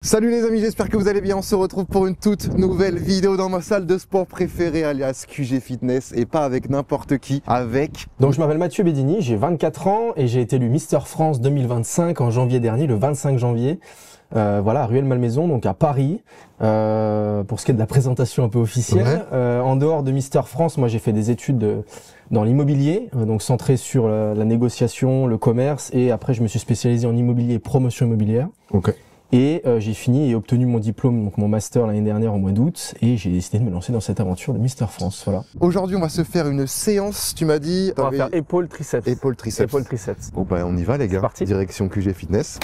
Salut les amis, j'espère que vous allez bien. On se retrouve pour une toute nouvelle vidéo dans ma salle de sport préférée, alias QG Fitness, et pas avec n'importe qui, avec... Donc je m'appelle Mathieu Bedini, j'ai 24 ans et j'ai été élu Mister France 2025 en janvier dernier, le 25 janvier. Voilà, à Rueil-Malmaison, donc à Paris, pour ce qui est de la présentation un peu officielle. Ouais. En dehors de Mister France, moi j'ai fait des études dans l'immobilier, donc centré sur la négociation, le commerce, et après je me suis spécialisé en immobilier et promotion immobilière. Ok. Et j'ai fini et obtenu mon diplôme, donc mon master l'année dernière au mois d'août, et j'ai décidé de me lancer dans cette aventure de Mister France. Voilà. Aujourd'hui, on va se faire une séance, tu m'as dit... On va faire épaule-triceps. Épaule-triceps. Épaule-triceps. Bon bah on y va les gars, parti. Direction QG Fitness.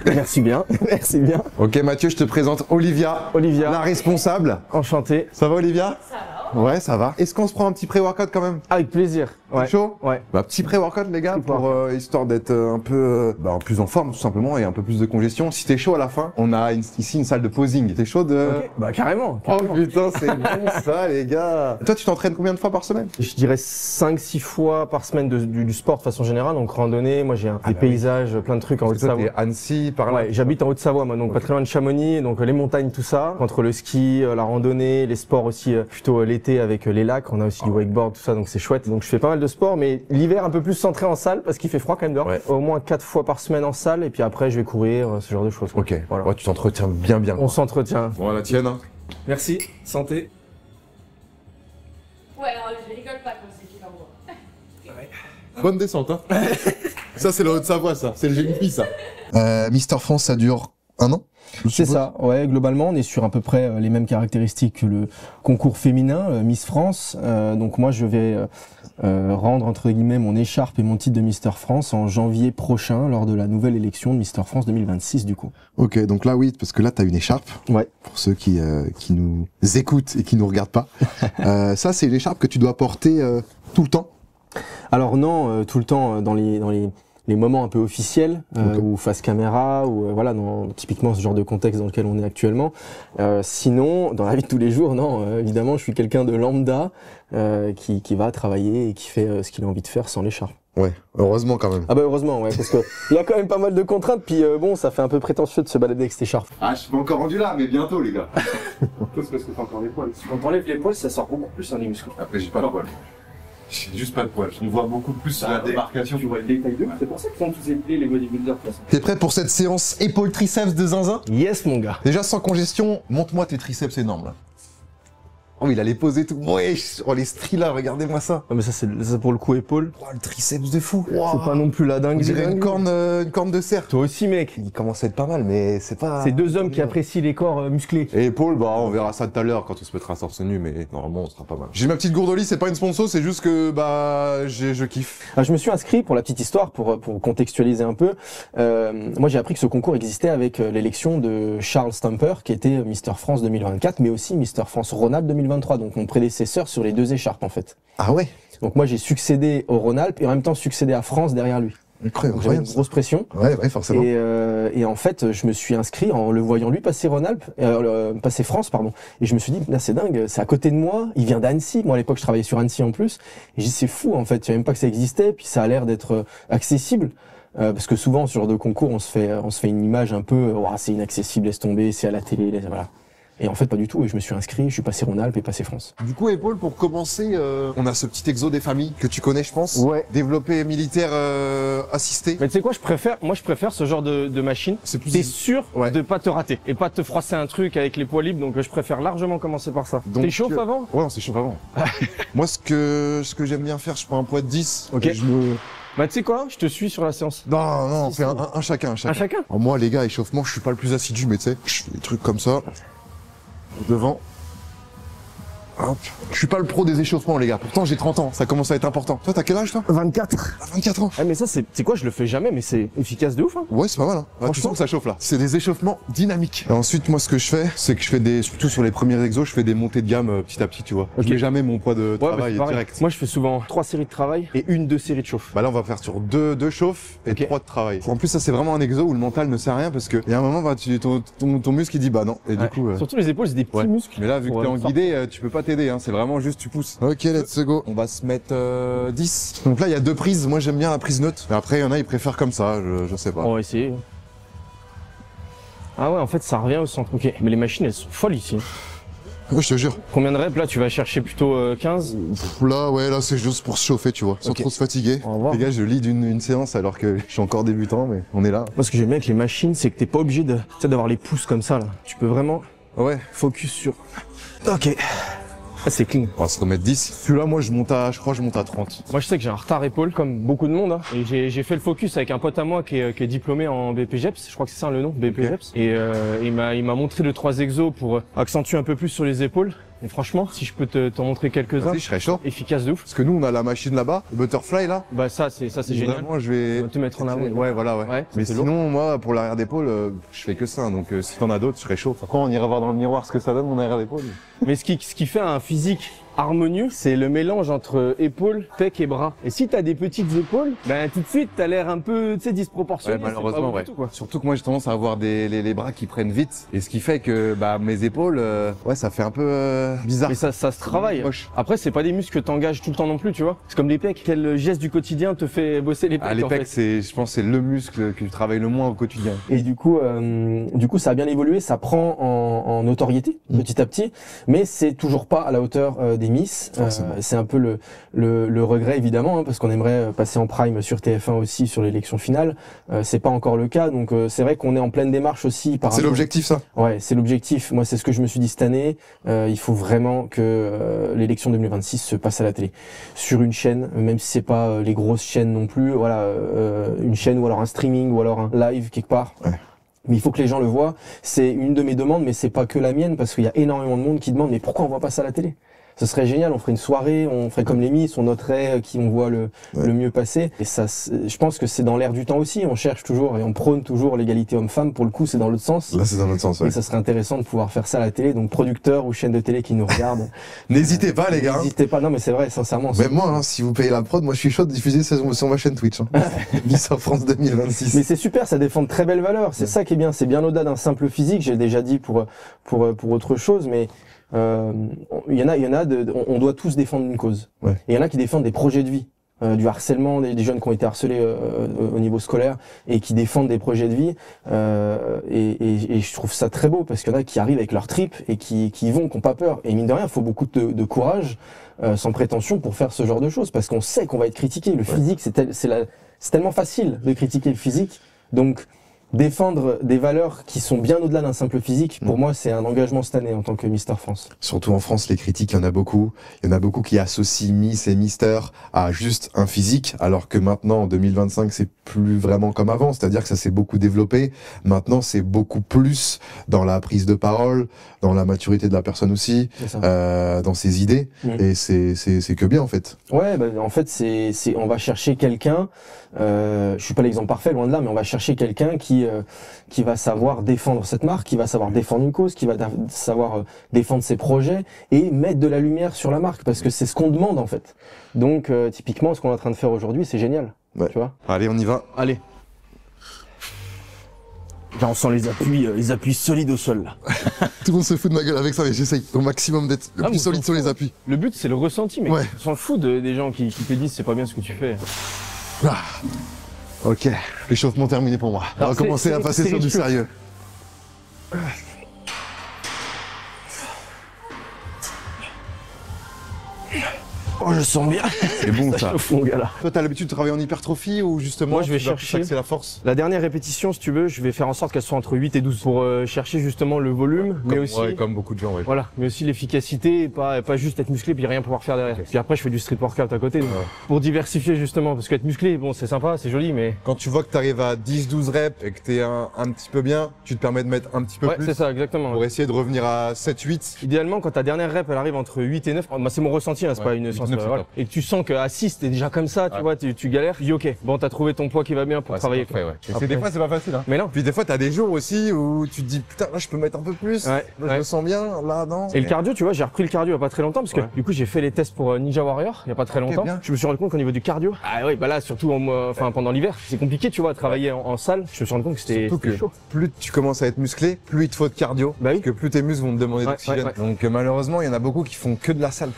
Merci bien, merci bien. Ok Mathieu, je te présente Olivia, Olivia, la responsable. enchanté. Ça va Olivia? Ça va. Ouais, ça va. Est-ce qu'on se prend un petit pré-workout quand même? Avec plaisir. Ouais. Chaud? Ouais. Bah, petit pré-workout les gars, Petit pour histoire d'être un peu plus en forme tout simplement et un peu plus de congestion. Si t'es chaud à la fin, on a ici une salle de posing. T'es chaud de... Ok. Bah carrément. Oh putain, c'est bon ça les gars. Toi tu t'entraînes combien de fois par semaine? Je dirais 5-6 fois par semaine du sport de façon générale, donc randonnée. Moi j'ai des bah oui. paysages, plein de trucs en Parce que toi, Haute-Savoie. t'es Annecy, par là. Ouais, j'habite en Haute-Savoie moi, donc pas très loin de Chamonix, donc les montagnes, tout ça. Entre le ski, la randonnée, les sports aussi, plutôt l'été avec les lacs, on a aussi du wakeboard, tout ça, donc c'est chouette. Donc je fais pas mal de sport, mais l'hiver un peu plus centré en salle parce qu'il fait froid quand même dehors. Ouais. Au moins 4 fois par semaine en salle, et puis après je vais courir, ce genre de choses. quoi. Ok, Voilà. ouais, tu t'entretiens bien. On s'entretient. Bon la tienne hein. Merci, santé. Ouais, alors je rigole pas quand c'est qu'il envoie. Bonne descente hein. Ça c'est le Haute-Savoie ça, c'est le GNP ça. Mister France ça dure un an? C'est ça, ouais, globalement, on est sur à peu près les mêmes caractéristiques que le concours féminin, Miss France. Donc moi, je vais rendre, entre guillemets, mon écharpe et mon titre de Mister France en janvier prochain, lors de la nouvelle élection de Mister France 2026, du coup. Ok, donc là oui, parce que là t'as une écharpe. Ouais. Pour ceux qui nous écoutent et qui nous regardent pas. Ça c'est l'écharpe que tu dois porter tout le temps. Alors non, tout le temps, dans les moments un peu officiels, Ok. ou face caméra, ou voilà, typiquement ce genre de contexte dans lequel on est actuellement. Sinon, dans la vie de tous les jours, non, évidemment, je suis quelqu'un de lambda qui va travailler et qui fait ce qu'il a envie de faire sans l'écharpe. Ouais, heureusement quand même. Ah bah heureusement, ouais, parce que il y a quand même pas mal de contraintes, puis bon, ça fait un peu prétentieux de se balader avec cette écharpe. Ah je suis pas encore rendu là, mais bientôt les gars. C'est parce que t'as encore les poils. Quand t'enlèves les poils, ça sort beaucoup plus les muscles. Après j'ai pas de poil. J'ai juste pas de poil. On voit beaucoup plus la démarcation. Tu vois le détail d'eux, c'est pour ça qu'ils sont tous épilés les bodybuilders. De toute façon. T'es prêt pour cette séance épaule triceps de zinzin? Yes mon gars. Déjà sans congestion, montre-moi tes triceps énormes là. Oh il a les posés tout. Ouais, oh les stries là, regardez-moi ça. Ah mais ça c'est pour le coup épaule. Oh le triceps de fou. C'est pas non plus la dingue. On dirait une corne de cerf. Toi aussi mec. Il commence à être pas mal, mais c'est pas... C'est deux hommes qui apprécient les corps musclés. Et épaules, bah on verra ça tout à l'heure quand on se mettra torse nu, mais normalement on sera pas mal. J'ai ma petite gourdolie, c'est pas une sponsor, c'est juste que bah je kiffe. Alors, je me suis inscrit pour la petite histoire, pour contextualiser un peu. Moi j'ai appris que ce concours existait avec l'élection de Charles Stamper, qui était Mister France 2024, mais aussi Mister France Rhône-Alpes 2023, donc mon prédécesseur sur les deux écharpes en fait. Ah ouais. Donc moi j'ai succédé au Rhône-Alpes et en même temps succédé à France derrière lui. Donc j'avais une grosse pression. Ouais, forcément. Et en fait, je me suis inscrit en le voyant lui passer Rhône-Alpes, passer France, pardon. Et je me suis dit, là, c'est dingue, c'est à côté de moi. Il vient d'Annecy. Moi, à l'époque, je travaillais sur Annecy en plus. Et j'ai dit, c'est fou, en fait. Je savais même pas que ça existait. Puis ça a l'air d'être accessible. Parce que souvent, ce genre de concours, on se fait une image un peu, oh, c'est inaccessible, laisse tomber, c'est à la télé, voilà. Et en fait, pas du tout. Et je me suis inscrit, je suis passé Rhône-Alpes et passé France. Du coup, épaule, pour commencer, on a ce petit exo des familles que tu connais, je pense. Ouais. Développé militaire assisté. Mais tu sais quoi, je préfère ce genre de machine. C'est plus... T'es sûr Ouais. de pas te rater et pas te froisser un truc avec les poids libres, donc je préfère largement commencer par ça. Donc, T'es chauffe avant? Ouais, on s'échauffe avant. Moi, ce que j'aime bien faire, je prends un poids de 10. Ok. Et je me... Bah tu sais quoi, je te suis sur la séance. Non, on Si, fait si. un chacun. Un chacun? Alors moi, les gars, échauffement, je suis pas le plus assidu, mais tu sais, je fais des trucs comme ça. Devant. Hop. Je suis pas le pro des échauffements, les gars. Pourtant, j'ai 30 ans. Ça commence à être important. Toi, t'as quel âge, toi? 24. Ah, 24 ans. Ah mais ça c'est quoi, je le fais jamais, mais c'est efficace de ouf hein. Ouais, c'est pas mal, hein. Ouais, tu sens que ça chauffe, là. C'est des échauffements dynamiques. Et ensuite, moi, ce que je fais, c'est que je fais surtout sur les premiers exos, je fais des montées de gamme petit à petit, tu vois. Ok. Je mets jamais mon poids de travail c'est pareil. direct. Moi je fais souvent 3 séries de travail et 1-2 séries de chauffe. Bah là, on va faire sur deux chauffes et Ok. 3 de travail. En plus, ça, c'est vraiment un exo où le mental ne sert à rien parce que il y a un moment, bah, ton muscle, il dit bah non. Et du Ouais. coup, Surtout les épaules, c'est des petits ouais. muscles. Mais là, vu que Ouais, t'es en fort. guidé, tu peux pas t'aider, hein. C'est vraiment juste tu pousses. Ok, let's go. On va se mettre 10. Donc là, il y a 2 prises. Moi, j'aime bien la prise neutre. Mais après, il y en a, ils préfèrent comme ça. Je sais pas. On va essayer. Ah ouais, en fait, ça revient au centre. Ok. Mais les machines, elles sont folles ici. Ouais, je te jure. Combien de reps là? Tu vas chercher plutôt 15? Là, ouais, là, c'est juste pour se chauffer, tu vois, sans Ok. trop se fatiguer. On va voir. Les gars, je lead une séance alors que je suis encore débutant, mais on est là. Moi, ce que j'aime bien avec les machines, c'est que t'es pas obligé de, tu sais, d'avoir les pouces comme ça là. Tu peux vraiment Ouais. focus sur. Ok. Ah, c'est clean. On va se remettre 10. Celui-là, moi, je crois que je monte à 30. Moi, je sais que j'ai un retard épaule, comme beaucoup de monde. Hein. Et j'ai fait le focus avec un pote à moi qui est diplômé en BPGEPS. Je crois que c'est ça le nom, BPGEPS. Et il m'a montré 2-3 exos pour accentuer un peu plus sur les épaules. Et franchement, si je peux t'en montrer quelques-uns, Vas-y, je serais chaud. efficace de ouf. Parce que nous, on a la machine là-bas, le butterfly là. Bah ça, c'est génial. Vraiment, je vais On va te mettre en avant. Ouais, voilà, ouais. Ouais, Mais c'est sinon, moi, pour l'arrière d'épaule, je fais que ça. Donc, si t'en as d'autres, je serais chaud. Après, on ira voir dans le miroir ce que ça donne, mon arrière d'épaule. Mais ce qui fait un physique harmonieux, c'est le mélange entre épaules, pec et bras. Et si t'as des petites épaules, ben tout de suite t'as l'air un peu, tu sais, disproportionné. Ouais, c'est pas malheureusement, beau ouais. du tout, quoi. Surtout que moi, j'ai tendance à avoir les bras qui prennent vite. Et ce qui fait que, bah, mes épaules, ouais, ça fait un peu bizarre. Mais ça se travaille. Moche. Après, c'est pas des muscles que t'engages tout le temps non plus, tu vois. C'est comme les pecs. Quel geste du quotidien te fait bosser les pecs? Ah, les en pecs, fait je pense, c'est le muscle que je travaille le moins au quotidien. Et du coup, ça a bien évolué, ça prend en notoriété petit à petit, mais c'est toujours pas à la hauteur des Miss. C'est un peu le regret évidemment, hein, parce qu'on aimerait passer en prime sur TF1 aussi sur l'élection finale. C'est pas encore le cas, donc c'est vrai qu'on est en pleine démarche aussi. C'est l'objectif, ça. Ouais, c'est l'objectif. Moi, c'est ce que je me suis dit cette année. Il faut vraiment que l'élection 2026 se passe à la télé, sur une chaîne, même si c'est pas les grosses chaînes non plus. Voilà, une chaîne ou alors un streaming ou alors un live quelque part. Ouais. Mais il faut que les gens le voient. C'est une de mes demandes, mais c'est pas que la mienne, parce qu'il y a énormément de monde qui demande mais pourquoi on voit pas ça à la télé? Ce serait génial, on ferait une soirée, on ferait comme les Miss, on noterait qui on voit le mieux passer. Et ça, je pense que c'est dans l'air du temps aussi, on cherche toujours et on prône toujours l'égalité homme-femme. Pour le coup, c'est dans l'autre sens. Là, c'est dans l'autre sens, ouais. Et ça serait intéressant de pouvoir faire ça à la télé. Donc producteurs ou chaînes de télé qui nous regardent. N'hésitez pas, les gars. N'hésitez pas, non mais c'est vrai, sincèrement. Même moi, hein, si vous payez la prod, moi je suis chaud de diffuser sur ma chaîne Twitch. Hein. Miss France 2026. Mais c'est super, ça défend de très belles valeurs. C'est ça qui est bien. C'est bien au-delà d'un simple physique. J'ai déjà dit pour autre chose, mais il y en a. On doit tous défendre une cause. Ouais. Et il y en a qui défendent des projets de vie, du harcèlement, des jeunes qui ont été harcelés au niveau scolaire et qui défendent des projets de vie. Et je trouve ça très beau parce qu'il y en a qui arrivent avec leur trip et qui vont, qui n'ont pas peur. Et mine de rien, il faut beaucoup de courage, sans prétention, pour faire ce genre de choses parce qu'on sait qu'on va être critiqué. Le physique, c'est tellement facile de critiquer le physique. Donc défendre des valeurs qui sont bien au-delà d'un simple physique, pour moi, c'est un engagement cette année en tant que Mister France. Surtout en France, les critiques, il y en a beaucoup. Il y en a beaucoup qui associent Miss et Mister à juste un physique, alors que maintenant, en 2025, c'est plus vraiment comme avant. C'est-à-dire que ça s'est beaucoup développé. Maintenant, c'est beaucoup plus dans la prise de parole, dans la maturité de la personne aussi, dans ses idées. Et c'est que bien, en fait. Ouais, bah, en fait, on va chercher quelqu'un. Je suis pas l'exemple parfait, loin de là, mais on va chercher quelqu'un qui va savoir défendre cette marque, qui va savoir défendre une cause, qui va savoir défendre ses projets et mettre de la lumière sur la marque, parce que c'est ce qu'on demande en fait. Donc typiquement, ce qu'on est en train de faire aujourd'hui, c'est génial. Ouais. Tu vois. Allez, on y va. Allez. Là, on sent les appuis solides au sol là. Tout le monde se fout de ma gueule avec ça, mais j'essaye au maximum d'être le plus solide sur les appuis. Le but, c'est le ressenti, mec. Ouais. On s'en fout des gens qui te disent c'est pas bien ce que tu fais. Ah. Ok, l'échauffement terminé pour moi. On va commencer à passer sur du sérieux. Oh, je sens bien. C'est bon ça. Chauffe, mon gars, là. Toi, t'as l'habitude de travailler en hypertrophie ou justement Moi, je vais tu vas chercher. c'est la force. La dernière répétition, si tu veux, je vais faire en sorte qu'elle soit entre 8 et 12 pour chercher justement le volume, mais aussi comme beaucoup de gens. Ouais. voilà, mais aussi l'efficacité et pas juste être musclé puis rien pouvoir faire derrière. Puis après, je fais du street workout à côté donc, pour diversifier justement, parce qu'être musclé, bon, c'est sympa, c'est joli, mais Quand tu vois que t'arrives à 10-12 reps et que t'es un petit peu bien, tu te permets de mettre un petit peu ouais, plus c'est ça, exactement. pour essayer de revenir à 7-8. Idéalement, quand ta dernière rep, elle arrive entre 8 et 9, moi c'est mon ressenti, hein, c'est pas une 8 et science, 9, c'est voilà. top. Et que tu sens qu'à 6, t'es déjà comme ça, tu vois, tu galères, tu dis ok, bon, t'as trouvé ton poids qui va bien pour travailler. Ouais. Après- Des fois, c'est pas facile. Hein. Mais non. Puis des fois, t'as des jours aussi où tu te dis putain, là, je peux mettre un peu plus. Ouais, Là, je ouais. me sens bien. Là, non. Et le cardio, tu vois, j'ai repris le cardio il y a pas très longtemps parce que du coup j'ai fait les tests pour Ninja Warrior il y a pas très longtemps. bien. Je me suis rendu compte qu'au niveau du cardio, ah oui, bah là surtout pendant l'hiver, c'est compliqué, tu vois, à travailler en salle. Je me suis rendu compte que c'était chaud. Plus tu commences à être musclé, plus il te faut de cardio. Bah oui. Parce que plus tes muscles vont te demander d'oxygène. ouais. Donc malheureusement, il y en a beaucoup qui font que de la salle.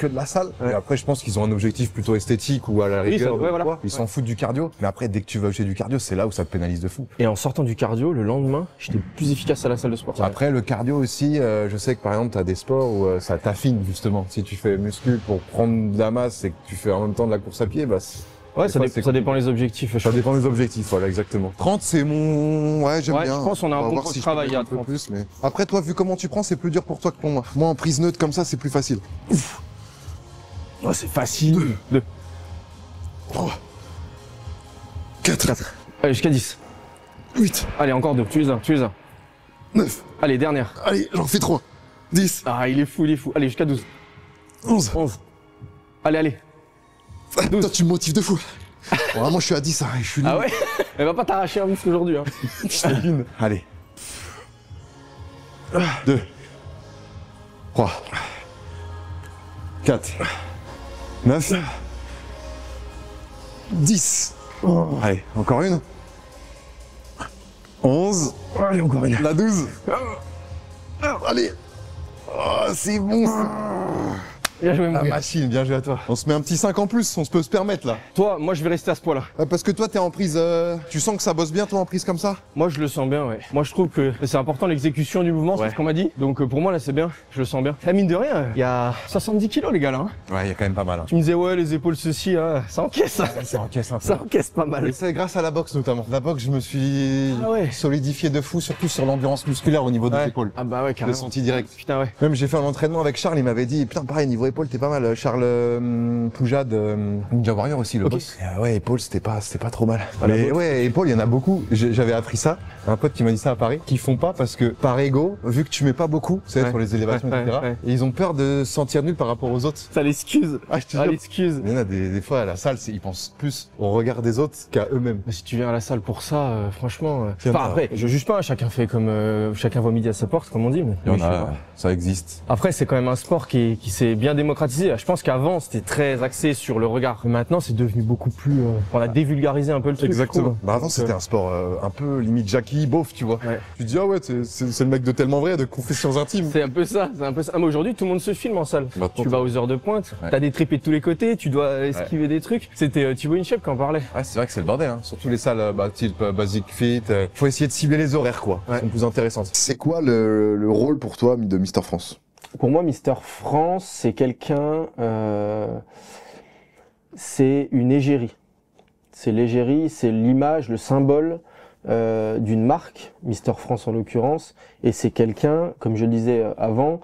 Ouais. Et après, je pense pense qu'ils ont un objectif plutôt esthétique ou à la Oui, rigueur. ouais, voilà. quoi. Ils s'en foutent du cardio. Mais après, dès que tu vas acheter du cardio, c'est là où ça te pénalise de fou. Et en sortant du cardio, le lendemain, j'étais plus efficace à la salle de sport. Après, le cardio aussi, je sais que par exemple, t'as des sports où ça t'affine justement. Si tu fais muscu pour prendre de la masse et que tu fais en même temps de la course à pied, bah Ouais, des fois, ça dépend des objectifs. ça dépend des objectifs, voilà, exactement. 30, c'est mon... Ouais, j'aime Ouais, bien. je pense qu'on a un On va bon voir gros si je travail peux à un peu 30. plus, mais... Après, toi, vu comment tu prends, c'est plus dur pour toi que pour moi. Moi, en prise neutre comme ça, c'est plus facile. Oh, c'est facile. 2. 3, 4, Allez, jusqu'à 10. 8, Allez, encore 2. Tu les as. 9. Allez, dernière. Allez, j'en fais 3. 10, Ah, il est fou. Allez, jusqu'à 12. 11. 11. Allez. Ah, toi, tu me motives de fou. Bon, vraiment, je suis à 10, hein, je suis nul. Ah ouais? Elle va pas t'arracher un muscle aujourd'hui. Hein. Allez. 2, 3, 4, 9, 10. Allez, encore une. 11. Allez, encore une. La 12. Allez. Oh, c'est bon. Bien joué, mon La gars. machine, bien joué à toi. On se met un petit 5 en plus, on se peut se permettre là. Toi, moi, je vais rester à ce poids-là. Parce que toi, t'es en prise. Tu sens que ça bosse bien, toi, en prise comme ça? Moi, je le sens bien, ouais. Moi, je trouve que c'est important l'exécution du mouvement, Ouais. c'est ce qu'on m'a dit. Donc, pour moi, là, c'est bien. Je le sens bien. Ah, mine de rien, il y a 70 kilos, les gars, là. Hein. Ouais, il y a quand même pas mal. Hein. Tu me disais, ouais, les épaules, ceci, hein. Ça encaisse, ça. Ça encaisse un peu. Ça encaisse pas mal. Et c'est grâce à la boxe notamment. La boxe, je me suis Ah ouais. solidifié de fou, surtout sur l'endurance musculaire au niveau des Ouais. épaules. Ah bah ouais, Je l'ai carrément. senti direct. Putain, ouais. Même j'ai fait un entraînement avec Charles, il m'avait dit, putain, pareil, niveau épaule, t'es pas mal. Charles Poujade, Ninja Warrior aussi, le Ok. boss. Et, ouais, épaule, c'était pas trop mal. Ah, la Mais boxe. ouais, épaule, il y en a beaucoup. J'avais appris ça. Un pote qui m'a dit ça à Paris, qu'ils font pas parce que par ego, vu que tu mets pas beaucoup, c'est Ouais. sur les élévations, Ouais, etc. ouais. Et ils ont peur de se sentir nuls par rapport aux autres. Ça l'excuse. Ah, je te Ah, jure. l'excuse. Il y en a des fois à la salle, ils pensent plus au regard des autres qu'à eux-mêmes. Mais si tu viens à la salle pour ça, franchement. Il y en Enfin, a. après, je juge pas, chacun fait comme. Chacun voit midi à sa porte, comme on dit. Mais Il y en mais je sais a, pas. ça existe. Après, c'est quand même un sport qui s'est bien démocratisé. Je pense qu'avant, c'était très axé sur le regard. Mais maintenant, c'est devenu beaucoup plus. On a dévulgarisé un peu le truc. je trouve. Bah avant Donc, c'était un sport un peu limite Jackie beauf, tu vois. Ouais. Tu te dis ah ouais c'est le mec de tellement vrai, de confessions intimes. C'est un peu ça, c'est un peu ça. Ah, mais aujourd'hui, tout le monde se filme en salle. Maintenant, Tu vas aux heures de pointe, Ouais. t'as des tripés de tous les côtés, tu dois esquiver des trucs. C'était Thibaut Inchep qui en parlait. Ouais c'est vrai que c'est le bordel, hein. Surtout les salles type Basic Fit. Faut essayer de cibler les horaires quoi, qui Ouais. sont plus intéressantes. C'est quoi le rôle pour toi de Mister France? Pour moi, Mister France, c'est quelqu'un. C'est une égérie. C'est l'égérie, c'est l'image, le symbole d'une marque, Mister France en l'occurrence, et c'est quelqu'un, comme je le disais avant,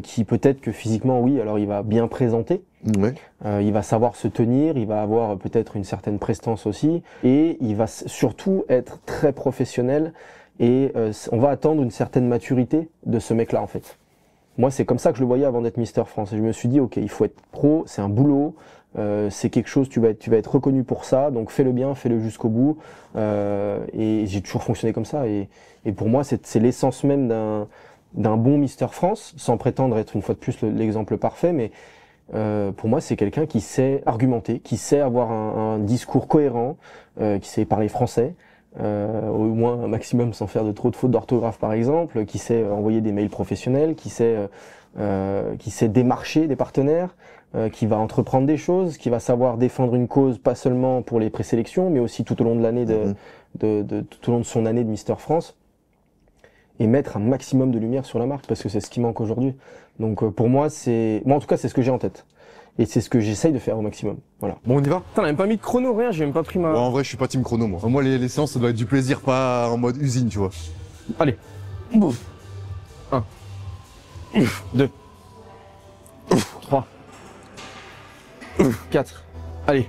qui peut-être que physiquement, oui, alors il va bien présenter, Ouais. il va savoir se tenir, il va avoir peut-être une certaine prestance aussi, et il va surtout être très professionnel, et on va attendre une certaine maturité de ce mec-là en fait. Moi, c'est comme ça que je le voyais avant d'être Mister France, et je me suis dit, ok, il faut être pro, c'est un boulot, c'est quelque chose, tu vas être reconnu pour ça, donc fais-le bien, fais-le jusqu'au bout. Et j'ai toujours fonctionné comme ça. Et pour moi, c'est l'essence même d'un bon Mister France, sans prétendre être une fois de plus l'exemple parfait, mais pour moi, c'est quelqu'un qui sait argumenter, qui sait avoir un discours cohérent, qui sait parler français. Au moins un maximum sans faire de trop de fautes d'orthographe par exemple, qui sait envoyer des mails professionnels, qui sait démarcher des partenaires, qui va entreprendre des choses, qui va savoir défendre une cause pas seulement pour les présélections, mais aussi tout au long de l'année tout au long de son année de Mister France, et mettre un maximum de lumière sur la marque parce que c'est ce qui manque aujourd'hui. Donc pour moi en tout cas c'est ce que j'ai en tête. Et c'est ce que j'essaye de faire au maximum. Voilà. Bon on y va. Putain, on n'a même pas mis de chrono, rien, j'ai même pas pris ma. Ouais, en vrai je suis pas team chrono moi. Moi les séances ça doit être du plaisir, pas en mode usine tu vois. Allez. 1. 2. 3. 4. Allez.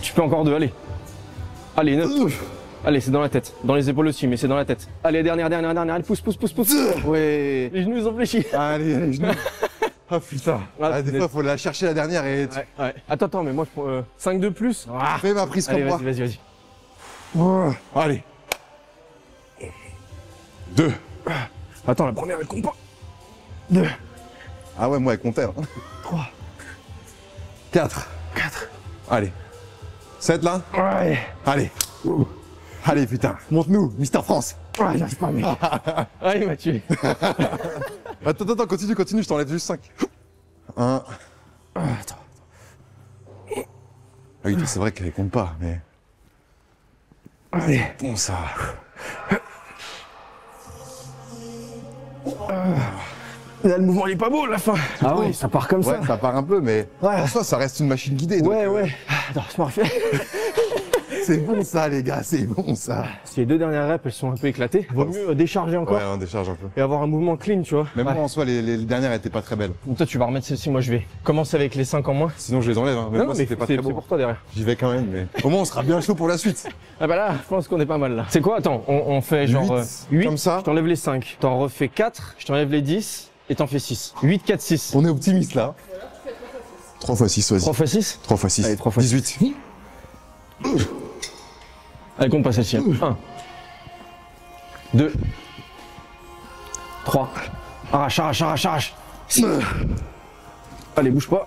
Tu peux encore 2, allez. Allez, 9. Allez, c'est dans la tête. Dans les épaules aussi, mais c'est dans la tête. Allez, dernière. Allez, pousse. Ouais. Les genoux ils ont fléchi. Allez, les genoux. Ah putain. Ah, Des fois faut la chercher la dernière et Ouais. Attends, mais moi je prends 5 de plus. Ah. fais ma prise Allez, comme moi. vas-y. Allez. 2. Attends, la première elle compte pas. 2. Ah ouais moi elle comptait. 3. 4. 4. Allez. 7 là. Ouais. Allez. Allez putain, monte-nous, Mister France. Ouais, j'arrive pas, mec. Ah, il m'a tué. Attends, continue, je t'enlève juste 5. 1, Attends. Ah oui, c'est vrai qu'elle compte pas, mais... Allez. Bon, ça... Là, le mouvement il est pas beau à la fin. Ah oui, ça part comme Ouais, ça part un peu, mais Ouais. en soi, ça reste une machine guidée. Donc, Ouais. Attends, je me refais. c'est bon ça, les gars, c'est bon ça. Si les deux dernières reps, elles sont un peu éclatées, vaut mieux décharger encore Ouais, on décharge un peu. et avoir un mouvement clean, tu vois. Même Ouais. moi, en soi, les dernières étaient pas très belles. Donc toi, tu vas remettre celle-ci, moi je vais commencer avec les 5 en moins. Sinon, je les enlève. Hein. Même Non, moi, mais c'était pas très c'est beau. pour toi derrière. J'y vais quand même, mais au moins, on sera bien chaud pour la suite. Ah bah là, je pense qu'on est pas mal là. C'est quoi? Attends, on fait genre 8, comme ça. je t'enlève les 5. T'en refais 4, je t'enlève les 10 et t'en fais 6. 8, 4, 6. On est optimiste là. 3 x 6, vas-y. 3 x 6. 3 x 6. Allez, 3 fois 18. Allez, compte pas celle-ci. 1, 2, 3. Arrache. 6. Allez, bouge pas.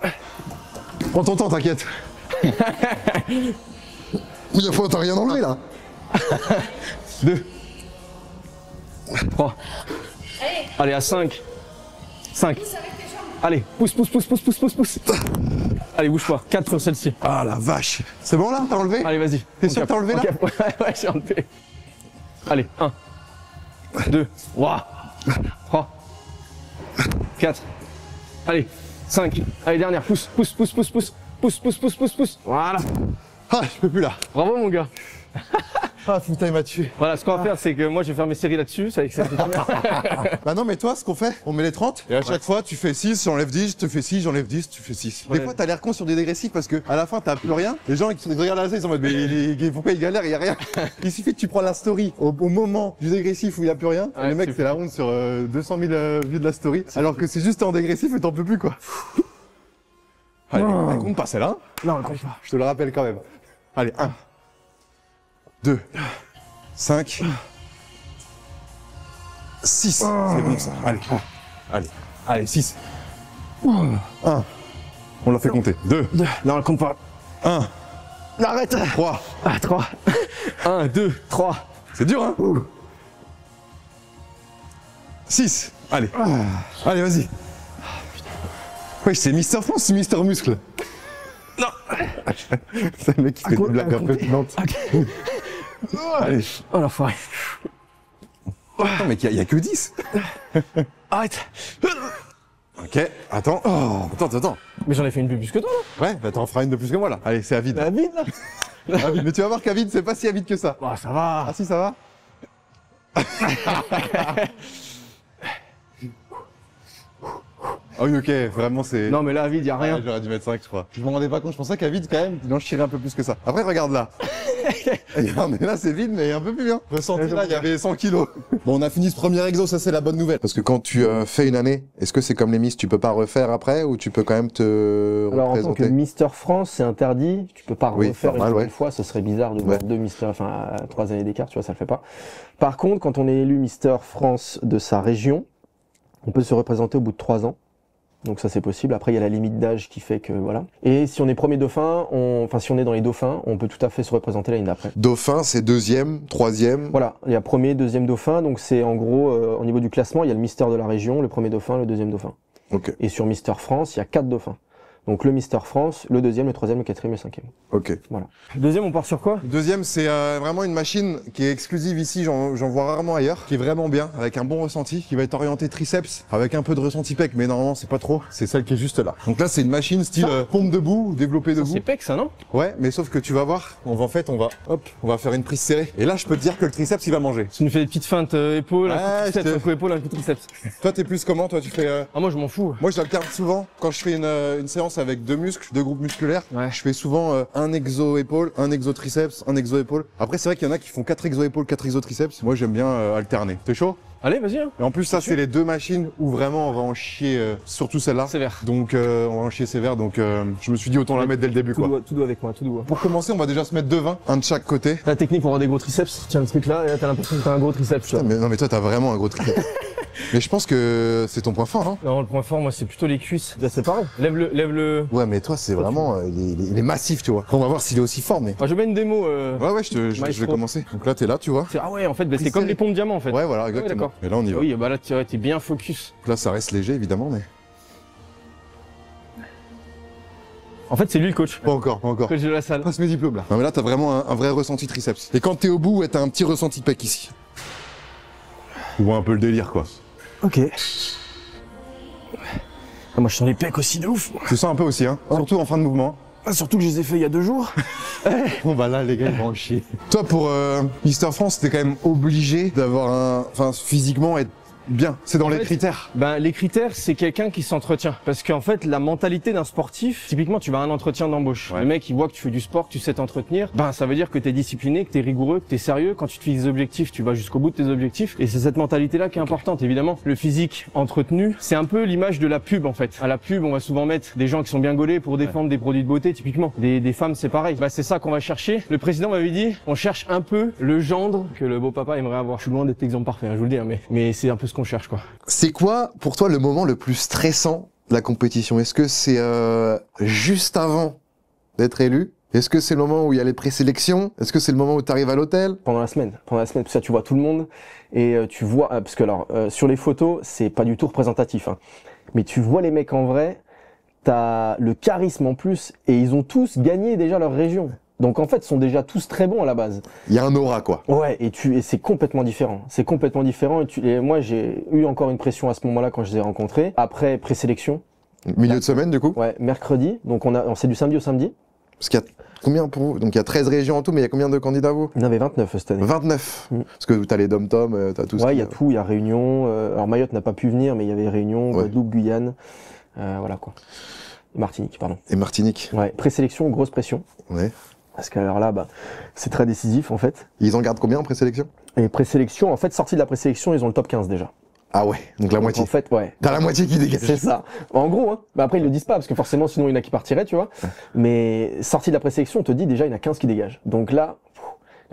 Prends ton temps, t'inquiète. Mais la fois, t'as rien enlevé là. 2, 3. Allez, à 5. 5. Allez, pousse. Allez, bouge pas. 4 sur celle-ci. Ah la vache. C'est bon là? T'as enlevé? Allez, vas-y. T'es sûr que t'as enlevé là? Ouais, j'ai enlevé. Allez, 1, 2, 3, 4. Allez, 5. Allez, dernière. Pousse. Voilà. Ah, je peux plus là. Bravo, mon gars. Ah putain, il m'a tué. Voilà, ce qu'on va faire, c'est que moi, je vais faire mes séries là-dessus. Ça fait bien. Bah non, mais toi, ce qu'on fait, on met les 30 et à chaque fois, tu fais 6, j'enlève 10, je te fais 6, j'enlève 10, tu fais 6. Ouais. Des fois, t'as l'air con sur des dégressifs parce que à la fin, t'as plus rien. Les gens qui regardent la scène, ils sont en mode, mais pourquoi ils galèrent? Il y a rien. Il suffit que tu prends la story au moment du dégressif où il y a plus rien. Ouais, les mecs, c'est c'est la honte sur 200 000 vues de la story. Alors que c'est juste en dégressif et t'en peux plus, quoi. Allez, elle compte pas celle-là. Non, on compte pas. Je te le rappelle quand même. Allez, 1, 2, 5, 6. C'est bon ça. Allez, 6. 1. On l'a fait compter. 2, Non, on compte pas. 1, Arrête. 3. Ah, 3. 1, 2, 3. C'est dur, hein? 6. Allez. Allez, vas-y. Ouais, c'est Mister France, c'est Mister Muscle. Non. C'est le mec qui fait des blagues impressionnantes. Allez. Oh, l'enfoiré. Non, mais il y a que 10. Arrête. Ok, attends. Attends. Mais j'en ai fait une plus que toi, là. Ouais, bah t'en feras une de plus que moi là. Allez, c'est à vide. La vide, là. Ah oui, mais tu vas voir qu'à vide, c'est pas si à vide que ça. Bah, ça va. Ah si, ça va? Ah oui, ok, vraiment c'est... Non, mais là, à vide, y a rien. Ouais, j'aurais dû mettre 5, je crois. Je me rendais pas compte, je pensais qu'à vide, quand même, il en chirait un peu plus que ça. Après, regarde là. Regarde, mais là, c'est vide, mais un peu plus bien. Ressenti là, il y avait 100 kilos. Bon, on a fini ce premier exo, ça c'est la bonne nouvelle. Parce que quand tu fais une année, est-ce que c'est comme les Miss, tu peux pas refaire après ou tu peux quand même te Alors, en tant que représenter? Mister France, c'est interdit. Tu peux pas Oui, refaire normal, une ouais. fois. Ce serait bizarre de voir Ouais. deux Mister, enfin, 3 années d'écart, tu vois, ça le fait pas. Par contre, quand on est élu Mister France de sa région, on peut se représenter au bout de 3 ans. Donc ça c'est possible. Après il y a la limite d'âge qui fait que voilà. Et si on est premier dauphin, enfin si on est dans les dauphins, on peut tout à fait se représenter l'année d'après. Dauphin, c'est deuxième, troisième. Voilà, il y a premier, deuxième dauphin. Donc c'est en gros au niveau du classement, il y a le Mister de la région, le premier dauphin, le deuxième dauphin. Ok, Et sur Mister France, il y a 4 dauphins. Donc le Mister France, le deuxième, le troisième, le quatrième et le cinquième. ok. Voilà. Deuxième, on part sur quoi? Le deuxième, c'est vraiment une machine qui est exclusive ici, j'en vois rarement ailleurs, qui est vraiment bien, avec un bon ressenti, qui va être orienté triceps, avec un peu de ressenti pec, mais normalement c'est pas trop, c'est celle qui est juste là. Donc là c'est une machine style pompe debout, développé debout. C'est pec ça, non? Ouais, mais sauf que tu vas voir, on va faire une prise serrée. Et là je peux te dire que le triceps il va manger. Tu nous fais des petites feintes épaules, un Ouais, coup de triceps, je te- un coup épaule, un coup de triceps. Toi t'es plus comment? Toi tu fais... Ah moi je m'en fous. Moi j'alterne souvent, quand je fais une séance avec 2 muscles, 2 groupes musculaires, Ouais. je fais souvent un exo épaule, un exo triceps, un exo épaule. Après c'est vrai qu'il y en a qui font 4 exo épaules, 4 exo triceps. Moi j'aime bien alterner. T'es chaud? Allez, vas-y. Hein. Et en plus ça c'est les 2 machines où vraiment on va en chier, surtout celle-là. Sévère. Donc on va en chier sévère, donc je me suis dit autant la mettre dès le début quoi. Tout doux avec moi, tout doux. Pour commencer on va déjà se mettre 2 20, un de chaque côté. La technique pour avoir des gros triceps, tiens le truc là, et là t'as l'impression que t'as un gros triceps. Tu vois. Putain, mais, non mais toi t'as vraiment un gros triceps. Mais je pense que c'est ton point fort hein. Non, le point fort, moi, c'est plutôt les cuisses. Là, c'est pareil. Lève le. Ouais mais toi c'est vraiment, il est massif tu vois. On va voir s'il est aussi fort mais... Ah, je mets une démo. Ouais je vais Maestro. commencer. Donc là t'es là tu vois. Ah ouais, en fait, bah, c'est Prise comme serrée. les pompes diamants en fait. Ouais voilà exactement. d'accord. Et là on y va. Oui, bah là, t'es bien focus. Donc là ça reste léger évidemment mais... En fait, c'est lui le coach. Pas encore, pas encore. Coach de la salle. Passe mes diplômes là. Non mais là t'as vraiment un vrai ressenti triceps. Et quand t'es au bout, ouais, t'as un petit ressenti pec ici. Tu vois un peu le délire quoi. Ok. Ah, moi je sens les pecs aussi de ouf. Tu sens un peu aussi hein, surtout en fin de mouvement. Ah, surtout que je les ai fait il y a 2 jours. Bon bah là les gars ils vont en chier. Toi pour Mister France t'es quand même obligé d'avoir un... Enfin physiquement être bien, c'est dans les critères. Ben, les critères, c'est quelqu'un qui s'entretient. Parce qu'en fait, la mentalité d'un sportif, typiquement, tu vas à un entretien d'embauche. Ouais. Le mec, il voit que tu fais du sport, que tu sais t'entretenir. Ben, ça veut dire que t'es discipliné, que t'es rigoureux, que t'es sérieux. Quand tu te fixes des objectifs, tu vas jusqu'au bout de tes objectifs. Et c'est cette mentalité-là qui est importante, évidemment. Le physique entretenu, c'est un peu l'image de la pub, en fait. À la pub, on va souvent mettre des gens qui sont bien gaulés pour défendre des produits de beauté, typiquement. Des femmes, c'est pareil. Ben, c'est ça qu'on va chercher. Le président m'avait dit, on cherche un peu le gendre que le beau papa aimerait avoir. Je suis loin d'être l'exemple parfait, hein, je vous le dis, hein, mais c'est un peu ce qu'on cherche, quoi. C'est quoi, pour toi, le moment le plus stressant de la compétition? Est-ce que c'est juste avant d'être élu? Est-ce que c'est le moment où il y a les présélections? Est-ce que c'est le moment où tu arrives à l'hôtel? Pendant la semaine, tout ça, tu vois tout le monde et tu vois, parce que alors sur les photos, c'est pas du tout représentatif, hein, mais tu vois les mecs en vrai, t'as le charisme en plus et ils ont tous gagné déjà leur région. Donc en fait, ils sont déjà tous très bons à la base. Il y a un aura, quoi. Ouais, et c'est complètement différent. C'est complètement différent. Et moi, j'ai eu encore une pression à ce moment-là quand je les ai rencontrés. Après présélection. Milieu de semaine, du coup? Ouais, mercredi. Donc c'est du samedi au samedi. Parce qu'il y a combien pour vous? Donc il y a 13 régions en tout, mais il y a combien de candidats, vous? Il y en avait 29 cette année. 29. Mm. Parce que t'as les dom-tom, t'as tout ça. Ouais, il y a tout. Il y a Réunion. Alors Mayotte n'a pas pu venir, mais il y avait Réunion, Ouais. Guadeloupe, Guyane. Voilà quoi. Martinique, pardon. Et Martinique. Ouais, présélection, grosse pression. Ouais. Parce que alors là, bah, c'est très décisif en fait. Ils en gardent combien en présélection? Et présélection, en fait, sortie de la présélection, ils ont le top 15 déjà. Ah ouais, donc la Donc, moitié. en fait, ouais. T'as la moitié qui dégage. C'est ça. En gros, hein. Bah après, ils le disent pas, parce que forcément, sinon, il y en a qui partiraient, tu vois. Mais sortie de la présélection, on te dit déjà, il y en a 15 qui dégagent. Donc là,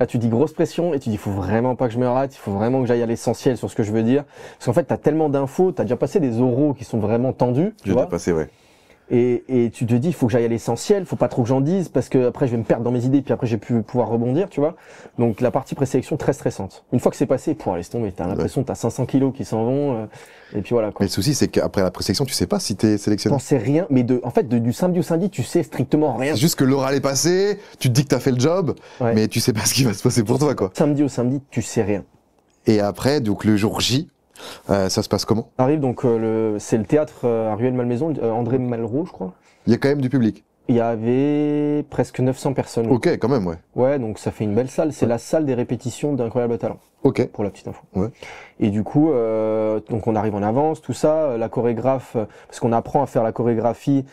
tu dis grosse pression et tu dis, faut vraiment pas que je me rate, il faut vraiment que j'aille à l'essentiel sur ce que je veux dire. Parce qu'en fait, t'as tellement d'infos, t'as déjà passé des oraux qui sont vraiment tendus, tu Je vois. l'ai passé, ouais. Et tu te dis, il faut que j'aille à l'essentiel, faut pas trop que j'en dise, parce que après je vais me perdre dans mes idées, puis après j'ai pu pouvoir rebondir, tu vois. Donc la partie présélection très stressante. Une fois que c'est passé, laisse tomber, t'as l'impression que t'as 500 kilos qui s'en vont, et puis voilà quoi. Mais le souci, c'est qu'après la présélection, tu sais pas si t'es sélectionné. T'en sais rien, mais en fait du samedi au samedi, tu sais strictement rien. C'est juste que l'oral est passé, tu te dis que t'as fait le job, Ouais. mais tu sais pas ce qui va se passer pour toi, quoi. Samedi au samedi, tu sais rien. Et après, donc le jour J, ça se passe comment? Arrive donc c'est le théâtre à Rueil-Malmaison, André Malraux, je crois. Il y a quand même du public. Il y avait presque 900 personnes. Ok, quand même, ouais. Ouais, donc ça fait une belle salle. C'est la salle des répétitions d'Incroyable Talent. Ok. Pour la petite info. Ouais. Et du coup, donc on arrive en avance, tout ça, la chorégraphe, parce qu'on apprend à faire la chorégraphie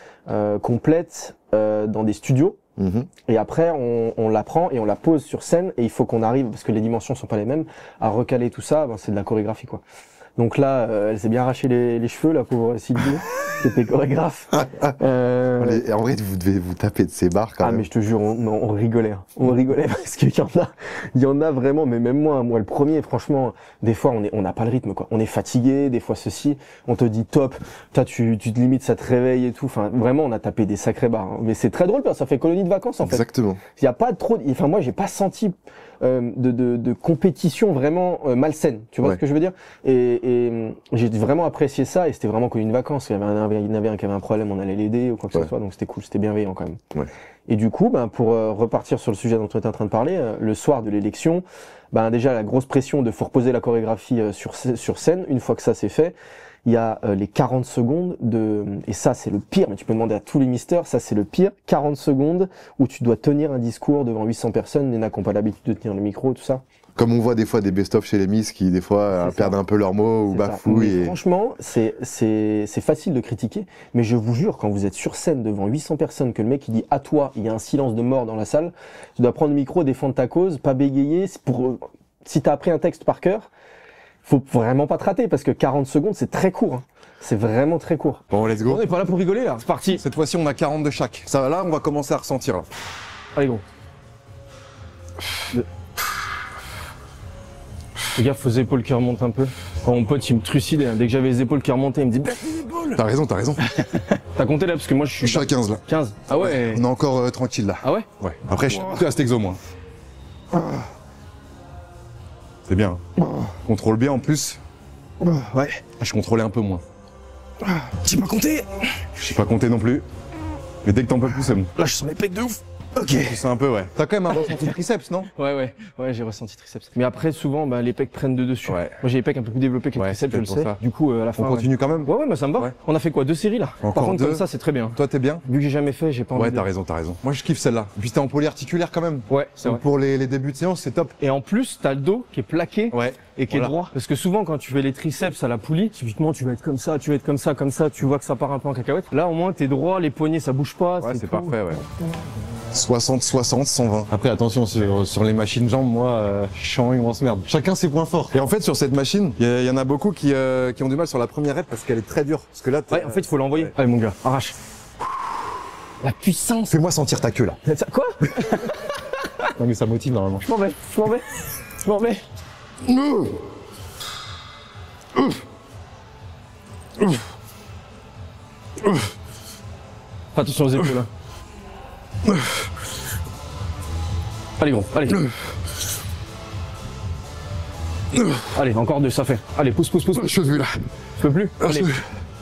complète dans des studios. Mhm. Et après, on la prend et on la pose sur scène. Et il faut qu'on arrive, parce que les dimensions sont pas les mêmes, à recaler tout ça. Ben, c'est de la chorégraphie, quoi. Donc là, elle s'est bien arraché les cheveux, la pauvre Sylvie, qui était chorégraphe. En vrai, vous devez vous taper de ces barres quand Ah même. mais je te jure, on rigolait. Hein. On rigolait parce qu'il y en a vraiment, mais même moi le premier, franchement, des fois on n'a pas le rythme quoi. On est fatigué, des fois ceci, on te dit top, toi tu te limites, ça te réveille et tout. Enfin vraiment, on a tapé des sacrés barres. Hein. Mais c'est très drôle parce que ça fait colonie de vacances en fait. Exactement. Il y a pas trop, enfin moi j'ai pas senti de compétition vraiment malsaine. Tu vois Ouais. ce que je veux dire? Et j'ai vraiment apprécié ça et c'était vraiment colonie de vacances. Il y en avait un qui avait un problème, on allait l'aider ou quoi que Ouais. ce soit. Donc c'était cool, c'était bienveillant quand même. Ouais. Et du coup, pour repartir sur le sujet dont on était en train de parler, le soir de l'élection, déjà la grosse pression de faut reposer la chorégraphie sur scène. Une fois que ça c'est fait, il y a les 40 secondes et ça c'est le pire, mais tu peux demander à tous les misters, ça c'est le pire, 40 secondes où tu dois tenir un discours devant 800 personnes, il y en a qui n'ont pas l'habitude de tenir le micro, tout ça. Comme on voit des fois des best-of chez les Miss qui des fois C'est perdent ça. un peu leurs mots ou C'est ça. bafouillent. Mais Et... franchement, c'est facile de critiquer, mais je vous jure, quand vous êtes sur scène devant 800 personnes, que le mec il dit à toi, il y a un silence de mort dans la salle, tu dois prendre le micro, défendre ta cause, pas bégayer. Si t'as appris un texte par cœur, faut vraiment pas te rater, parce que 40 secondes c'est très court. Hein. C'est vraiment très court. Bon, let's go. On n'est pas là pour rigoler là, c'est parti. Cette fois-ci on a 40 de chaque. Ça là on va commencer à ressentir là. Allez go. Les gars, faut les épaules qui remontent un peu. Quand mon pote il me trucidait, hein. Dès que j'avais les épaules qui remontaient, il me dit baisse les épaules. T'as raison, t'as raison. T'as compté là parce que moi je Je suis suis à 15 là. 15. Ah ouais. On est encore tranquille là. Ah ouais. Ouais. Après je suis à cet exo moi. C'est bien. Contrôle bien en plus. Ouais. Je contrôlais un peu moins. J'ai pas compté. Je sais pas compter non plus. Mais dès que t'en peux plus, c'est bon. Là, je sens mes pecs de ouf. Ok. Tu sais un peu, ouais. T'as quand même un ressenti triceps, non? Ouais, j'ai ressenti triceps. Mais après, souvent, bah, les pecs prennent de dessus. Ouais. Moi, j'ai les pecs un peu plus développés que les Ouais, triceps, je c'est le pour sais. ça. Du coup, à la fin. On continue quand même? Ouais, bah, ça me va. Ouais. On a fait quoi? 2 séries là? Encore Par contre, 2. comme ça, c'est très bien. Toi, t'es bien? Vu que j'ai jamais fait, j'ai pas envie Ouais, de. t'as raison. Moi, je kiffe celle-là. Puis t'es en polyarticulaire quand même. Ouais, c'est vrai. Donc pour les débuts de séance, c'est top. Et en plus, t'as le dos qui est plaqué. Ouais. Et qui est droit. Parce que souvent, quand tu fais les triceps à la poulie, typiquement, tu vas être comme ça, comme ça, tu vois que ça part un peu en cacahuète. Là, au moins, t'es droit, les poignets, ça bouge pas. Ouais, c'est tout. parfait, ouais. 60, 60, 120. Après, attention, sur les machines jambes, moi, je suis en grosse merde. Chacun ses points forts. Et en fait, sur cette machine, il y en a beaucoup qui ont du mal sur la première rep parce qu'elle est très dure. Parce que là, Ouais, en fait, il faut l'envoyer. Allez, mon gars, arrache. La puissance. fais-moi sentir ta queue, là. Quoi? Non, mais ça motive, normalement. Je m'en vais. Fais attention aux épaules, là. Allez, gros, allez. Allez, encore 2, ça fait. Allez, pousse. Je peux plus, là. Tu peux plus? Allez.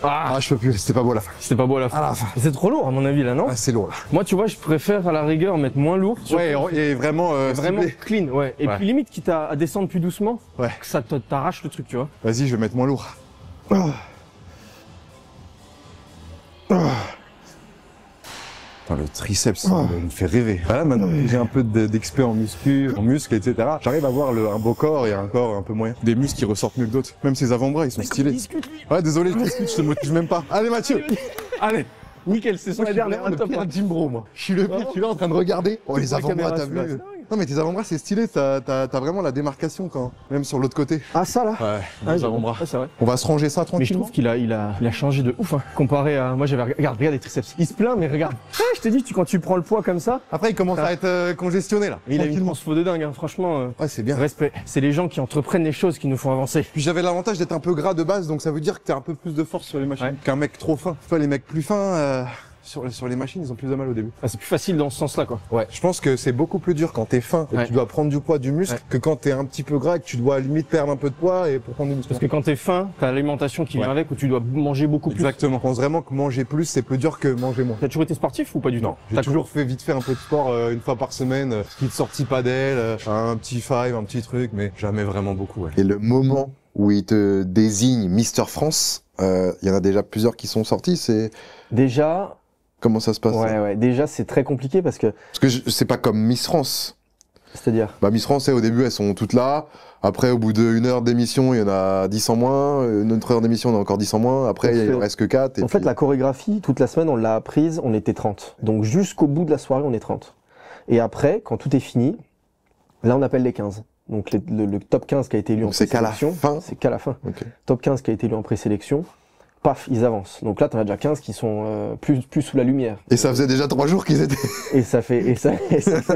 Ah, je peux plus. C'était pas beau, à la fin. C'était pas beau à la fin. À la fin. C'est trop lourd, à mon avis, là, non? Ah, c'est lourd, là. Moi, tu vois, je préfère à la rigueur mettre moins lourd. Ouais, et vraiment, Vraiment ciblé. clean, ouais. Et Ouais. puis limite, quitte à descendre plus doucement, Ouais. que ça t'arrache le truc, tu vois. Vas-y, je vais mettre moins lourd. Putain, le triceps, ça me fait rêver. Voilà, maintenant que j'ai un peu d'expert en muscles, etc., j'arrive à avoir un beau corps et un corps un peu moyen. Des muscles qui ressortent mieux que d'autres. Même ses avant-bras, ils sont stylés. Ouais, désolé, je te motive même pas. Allez, Mathieu. Allez. Nickel, c'est son Moi, la dernière, le top. pire gym bro, moi. Je suis le pire, tu es là en train de regarder. Oh, les La avant-bras, caméra, t'as c'est vu? là, c'est dingue. Non, mais tes avant-bras, c'est stylé, t'as vraiment la démarcation quand même sur l'autre côté. Ah, ça là? Ouais, Ah, les avant-bras. c'est vrai. On va se ranger ça Mais je tranquillement. trouve qu'il a changé de ouf, hein. Comparé à. Moi, regarde les triceps. Il se plaint, mais regarde. Ouais, je te dis, quand tu prends le poids comme ça, Après, il commence à être congestionné là. il a une Tranquillement. transfo de dingue, hein. Franchement, Ouais, c'est bien. respect. C'est les gens qui entreprennent les choses qui nous font avancer. Puis j'avais l'avantage d'être un peu gras de base, donc ça veut dire que t'as un peu plus de force sur les machines Ouais. qu'un mec trop fin. Tu vois, les mecs plus fins, sur les machines, ils ont plus de mal au début. Ah, c'est plus facile dans ce sens-là, quoi. Ouais. Je pense que c'est beaucoup plus dur quand t'es fin et que Ouais. tu dois prendre du poids, du muscle, Ouais. que quand t'es un petit peu gras et que tu dois limite perdre un peu de poids et pour prendre du muscle. Parce que quand t'es faim, t'as l'alimentation qui vient Ouais. avec où tu dois manger beaucoup plus. Exactement. Je pense vraiment que manger plus, c'est plus dur que manger moins. T'as toujours été sportif ou pas du tout? Non, j'ai toujours fait vite fait un peu de sport une fois par semaine, petite sortie padel, un petit five, un petit truc, mais jamais vraiment beaucoup. Ouais. Et le moment où il te désigne Mister France, il y en a déjà plusieurs qui sont sortis, c'est... Déjà, Comment ça se passe ça ouais. Déjà, c'est très compliqué parce que, Parce que c'est pas comme Miss France. c'est-à-dire, Bah Miss France, au début, elles sont toutes là. Après, au bout d'une heure d'émission, il y en a 10 en moins. Une autre heure d'émission, on a encore 10 en moins. Après, il en reste que 4. en fait, la chorégraphie, toute la semaine, on l'a apprise, on était 30. Donc, jusqu'au bout de la soirée, on est 30. Et après, quand tout est fini, là, on appelle les 15. Donc, le top 15 qui a été élu en Donc, c'est qu'à la présélection. fin C'est qu'à la fin. Ok. Top 15 qui a été élu en présélection. Paf, ils avancent. Donc là, t'en as déjà 15 qui sont plus sous la lumière. Et ça faisait déjà 3 jours qu'ils étaient... Et ça fait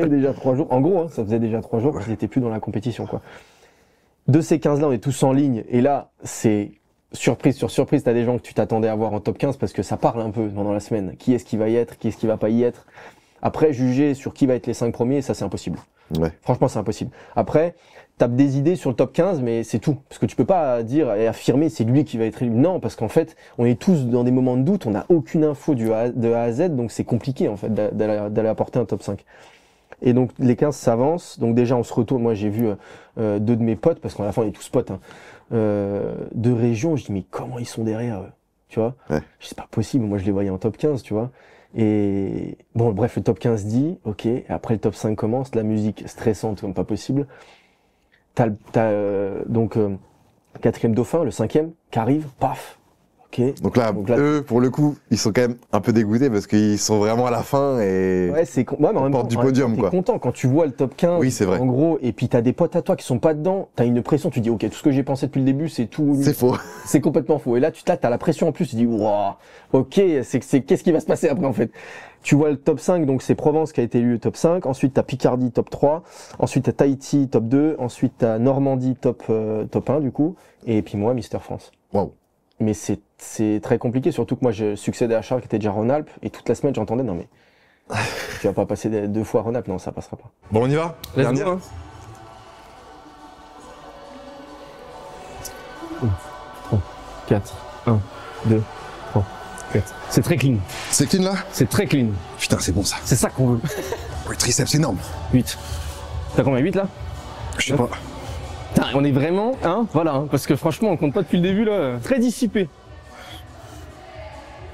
déjà 3 jours. En gros, hein, ça faisait déjà 3 jours qu'ils étaient plus dans la compétition, quoi. De ces 15-là, on est tous en ligne. Et là, c'est surprise sur surprise. T'as des gens que tu t'attendais à voir en top 15 parce que ça parle un peu pendant la semaine. Qui est-ce qui va y être? Qui est-ce qui va pas y être? Après, juger sur qui va être les 5 premiers, ça, c'est impossible. Ouais. Franchement, c'est impossible. Après, t'as des idées sur le top 15, mais c'est tout. Parce que tu peux pas dire et affirmer c'est lui qui va être élu. Non, parce qu'en fait, on est tous dans des moments de doute, on n'a aucune info de A à Z, donc c'est compliqué en fait d'aller apporter un top 5. Et donc les 15 s'avancent, donc déjà on se retourne, moi j'ai vu 2 de mes potes, parce qu'à la fin on est tous potes, hein, de région, je dis mais comment ils sont derrière eux, tu vois? Ouais. Je dis, c'est pas possible, moi je les voyais en top 15, tu vois? Et bon, bref, le top 15 dit, ok, et après le top 5 commence, la musique stressante comme pas possible. Donc, 4e dauphin, le 5e, qui arrive, paf, ok. Donc là, eux, pour le coup, ils sont quand même un peu dégoûtés parce qu'ils sont vraiment à la fin et... Ouais, c'est ouais, mais en même porte temps, du podium, t'es quoi. content quand tu vois le top 15, Oui, c'est vrai. en gros, et puis t'as des potes à toi qui sont pas dedans, t'as une pression, tu dis, ok, tout ce que j'ai pensé depuis le début, c'est tout... C'est faux. C'est complètement faux. Et là, t'as la pression en plus, tu dis, waouh, ok, qu'est-ce qui va se passer après, en fait? Tu vois le top 5, donc c'est Provence qui a été élu top 5, ensuite t'as Picardie top 3, ensuite t'as Tahiti top 2, ensuite t'as Normandie top 1 du coup, et puis moi, Mister France. Waouh. Mais c'est très compliqué, surtout que moi je succédais à Charles qui était déjà Rhône-Alpes, et toute la semaine j'entendais, non mais, tu vas pas passer 2 fois Rhône-Alpes, non ça passera pas. Bon, on y va? Dernière. Hein. 3, 4, 1, 2, 3. fait. C'est très clean. C'est clean là? C'est très clean. Putain, c'est bon ça. C'est ça qu'on veut. Le triceps énorme. 8. T'as combien 8 là? Je sais pas. Putain, on est vraiment, hein, voilà, hein, parce que franchement, on compte pas depuis le début là. Très dissipé.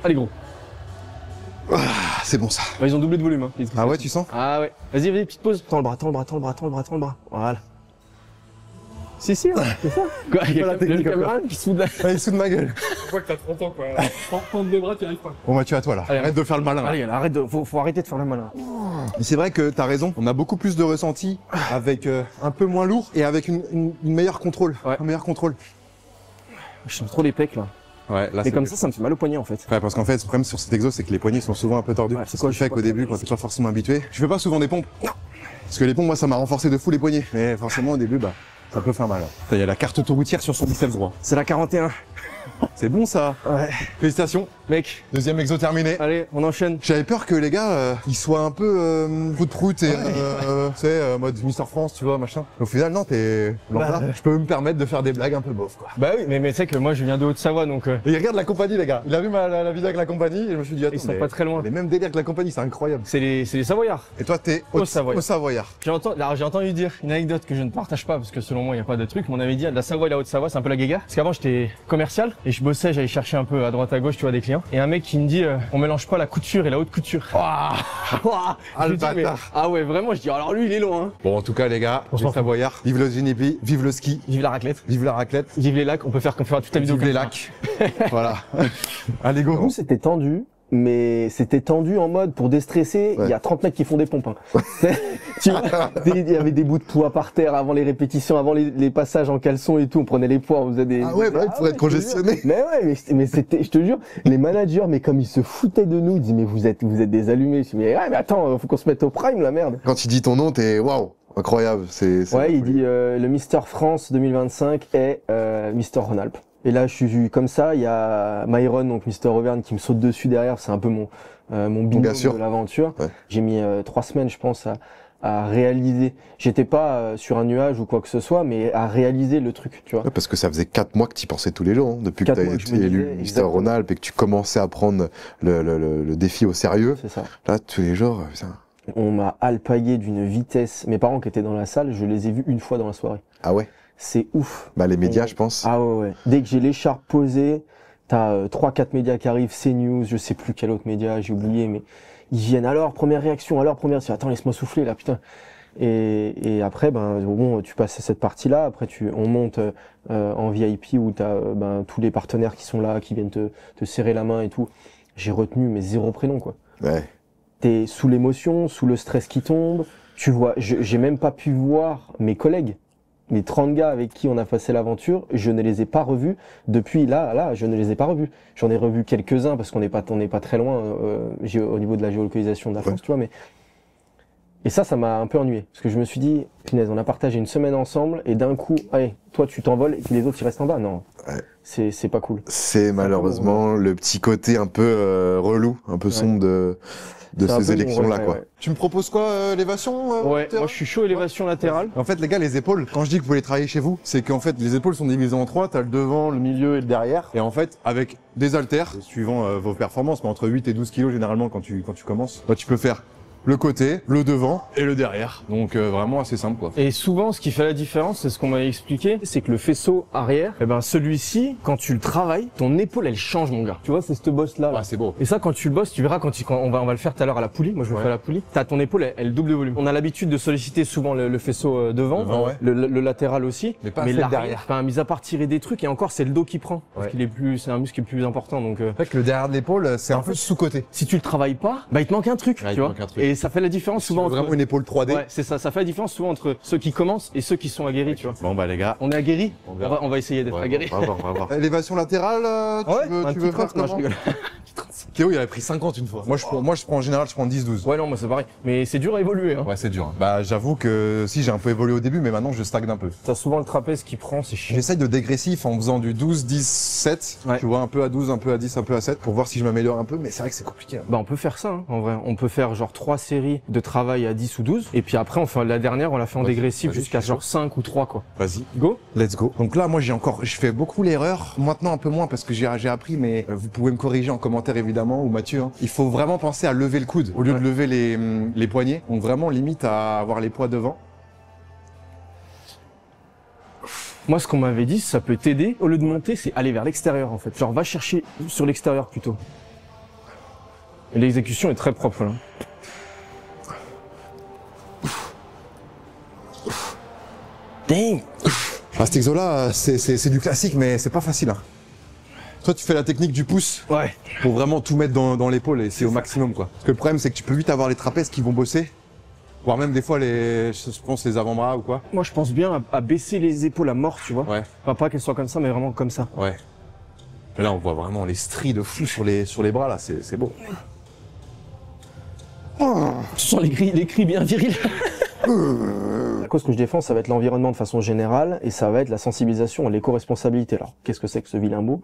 Allez gros. Ah, c'est bon ça. Ils ont doublé de volume. Hein, les triceps. Ah ouais, tu sens? Ah ouais. Vas-y, petite pause. Tends le bras, tends le bras, tends le bras, tends le bras, tends le bras. Voilà. Si, hein, c'est ça. Quoi, il y a la technique, le caméra qui se fout de la... Ah, il se fout de ma gueule. Je vois que t'as 30 ans quoi. Prends les bras, tu arrives pas. Bon, Mathieu, à toi là. Allez, Arrête de faire le malin. Là. Allez, arrête de... faut arrêter de faire le malin. Mais c'est vrai que t'as raison. On a beaucoup plus de ressenti avec un peu moins lourd et avec une meilleure contrôle. Ouais. Un meilleur contrôle. Je sens trop les pecs là. Ouais, là Et comme ça me fait mal au poignet en fait. Ouais, parce qu'en fait, le problème sur cet exo, c'est que les poignets sont souvent un peu tordus. Ouais, c'est quoi le fait qu'au début, quand t'es pas forcément habitué, je fais pas souvent des pompes. Non. Parce que les pompes, moi, ça m'a renforcé de fou les poignets. Mais forcément, au début, bah, ça peut faire mal. Il y a la carte autoroutière sur son biceps droit. C'est la 41. C'est bon ça. Ouais. Félicitations. Mec, Deuxième exo terminé. allez, on enchaîne. J'avais peur que les gars, ils soient un peu prout-prout et, tu sais, mode Mister France, tu vois, machin. Au final, non, t'es lambda. Je peux me permettre de faire des blagues un peu bof, quoi. Bah oui, mais tu sais que moi je viens de Haute-Savoie donc Et il regarde la compagnie, les gars. Il a vu la vidéo avec la compagnie et je me suis dit, attends, ils sont pas très loin. les mêmes délires que la compagnie, c'est incroyable. C'est les Savoyards. Et toi, t'es Au Savoyard. Au Savoyard. J'ai entendu dire une anecdote que je ne partage pas parce que selon moi il n'y a pas de truc, mais on avait dit la Savoie et la Haute-Savoie c'est un peu la guéguerre. Parce qu'avant j'étais commercial et je bossais, j'allais chercher un peu à droite à gauche tu vois des clients. Et un mec qui me dit on mélange pas la couture et la haute couture. Ah, le bâtard. Ah ouais vraiment je dis alors lui il est loin. Hein. Bon, en tout cas, les gars, On les s'en fout. Savoyards, vive le Ginipi, vive le ski, Vive la raclette, vive la raclette, vive les lacs, on fera toute la vidéo vive les comme ça. lacs. Voilà. Allez, go. Nous c'était tendu. Mais c'était tendu en mode pour déstresser, il y a 30 mecs qui font des pompes. Hein. Tu vois, il y avait des bouts de poids par terre avant les répétitions, avant les passages en caleçon et tout, on prenait les poids, on faisait des... Ah ouais, bah, pour être congestionné. Mais ouais, mais c'était, je te jure, les managers, mais comme ils se foutaient de nous, ils disaient mais vous êtes des allumés. Je dis mais ouais, mais attends, faut qu'on se mette au prime la merde. Quand il dit ton nom, t'es waouh, incroyable. C'est Ouais, il dit le Mister France 2025 est Mister Rhône-Alpes. Et là, je suis comme ça, il y a Myron, donc Mister Auvergne, qui me saute dessus derrière. C'est un peu mon binôme de l'aventure. Ouais. J'ai mis 3 semaines, je pense, à réaliser. J'étais pas sur un nuage ou quoi que ce soit, mais à réaliser le truc, tu vois. Ouais, parce que ça faisait 4 mois que tu y pensais tous les jours, hein, depuis que tu as été élu Mister Rhône-Alpes et que tu commençais à prendre le défi au sérieux. C'est ça. Là, tous les jours, putain. On m'a alpagué d'une vitesse. Mes parents qui étaient dans la salle, je les ai vus une fois dans la soirée. Ah ouais? C'est ouf. Bah, les médias, je pense. Ah ouais. Dès que j'ai l'écharpe posée, t'as 3-4 médias qui arrivent, CNews, je sais plus quel autre média, j'ai oublié, mais ils viennent. Alors, première réaction, attends, laisse-moi souffler là, putain. Et après, ben bon, tu passes cette partie-là. Après, on monte en VIP où t'as tous les partenaires qui sont là, qui viennent te serrer la main et tout. J'ai retenu mes 0 prénoms, quoi. Ouais. T'es sous l'émotion, sous le stress qui tombe. Tu vois, j'ai même pas pu voir mes collègues. Les 30 gars avec qui on a passé l'aventure, je ne les ai pas revus depuis là, je ne les ai pas revus. J'en ai revu quelques-uns parce qu'on n'est pas très loin au niveau de la géolocalisation de la France, tu vois. Mais et ça m'a un peu ennuyé parce que je me suis dit, punaise, on a partagé une semaine ensemble et d'un coup, allez, toi tu t'envoles et puis les autres ils restent en bas. Non, ouais. C'est pas cool. C'est malheureusement le petit côté un peu relou, un peu sombre de ces élections-là, quoi. Ouais. Tu me proposes quoi, élévation Ouais, moi je suis chaud élévation latérale. En fait, les gars, les épaules, quand je dis que vous pouvez les travailler chez vous, c'est qu'en fait, les épaules sont divisées en 3. T'as le devant, le milieu et le derrière. Et en fait, avec des haltères, suivant vos performances, mais entre 8 et 12 kilos généralement quand tu commences, bah, tu peux faire le côté, le devant et le derrière. Donc vraiment assez simple, quoi. Et souvent, ce qui fait la différence, c'est ce qu'on m'a expliqué, c'est que le faisceau arrière, celui-ci, quand tu le travailles, ton épaule, elle change, mon gars. Tu vois, c'est cette bosse-là. Ouais, c'est beau. Et ça, quand tu le bosses, tu verras quand on va le faire tout à l'heure à la poulie. Moi, je le fais à la poulie. T'as ton épaule, elle double de volume. On a l'habitude de solliciter souvent le faisceau devant, ouais. le latéral aussi. Mais pas le derrière. Enfin, mis à part tirer des trucs, et encore, c'est le dos qui prend. Parce qu'il est c'est un muscle qui est plus important, donc. En fait, que le derrière de l'épaule, c'est un peu sous-côté. Si tu le travailles pas, il te manque un truc, tu vois. Et ça fait la différence souvent entre... Vraiment une épaule 3D. Ouais, c'est ça. Ça fait la différence souvent entre ceux qui commencent et ceux qui sont aguerris, tu vois. Bon, bah, les gars. On est aguerris. On on va essayer d'être aguerris. On va voir. Élévation latérale, tu veux faire Non, je comment? rigole. Théo, il avait pris 50 une fois. Moi, je prends en général, je prends 10-12. Ouais, non, moi c'est pareil. Mais c'est dur à évoluer. Hein. Ouais, c'est dur. Bah, j'avoue que si j'ai un peu évolué au début, mais maintenant je stagne un peu. T'as souvent le trapèze qui prend, c'est chiant. J'essaye de dégressif en faisant du 12, 10, 7. Ouais. Tu vois, un peu à 12, un peu à 10, un peu à 7 pour voir si je m'améliore un peu, mais c'est vrai que c'est compliqué. Hein. Bah on peut faire ça hein, en vrai. On peut faire genre 3 séries de travail à 10 ou 12. Et puis après, on fait la dernière, on l'a fait en Vas-y, dégressif vas-y, jusqu'à je suis genre 5 ou 3 quoi. Vas-y. Go. Let's go. Donc là, moi, je fais beaucoup l'erreur. Maintenant, un peu moins parce que j'ai appris, mais vous pouvez me corriger en commentaire évidemment, ou Mathieu. Hein. Il faut vraiment penser à lever le coude au lieu de lever les poignets. Donc vraiment, limite à avoir les poids devant. Moi, ce qu'on m'avait dit, ça peut t'aider. Au lieu de monter, c'est aller vers l'extérieur en fait. Genre, va chercher sur l'extérieur plutôt. Et l'exécution est très propre là. Dang. À cet exo-là, c'est du classique, mais c'est pas facile. Hein. Toi, tu fais la technique du pouce Ouais. pour vraiment tout mettre dans l'épaule et c'est au maximum, quoi. Parce que le problème, c'est que tu peux vite avoir les trapèzes qui vont bosser, voire même des fois je pense les avant-bras ou quoi. Moi, je pense bien à baisser les épaules à mort, tu vois. Ouais. Enfin, pas qu'elles soient comme ça, mais vraiment comme ça. Ouais. Et là, on voit vraiment les stries de fou sur les bras, là. C'est beau. Tu sens les cris bien virils. La cause que je défends, ça va être l'environnement de façon générale et ça va être la sensibilisation à l'éco-responsabilité. Alors, qu'est-ce que c'est que ce vilain mot?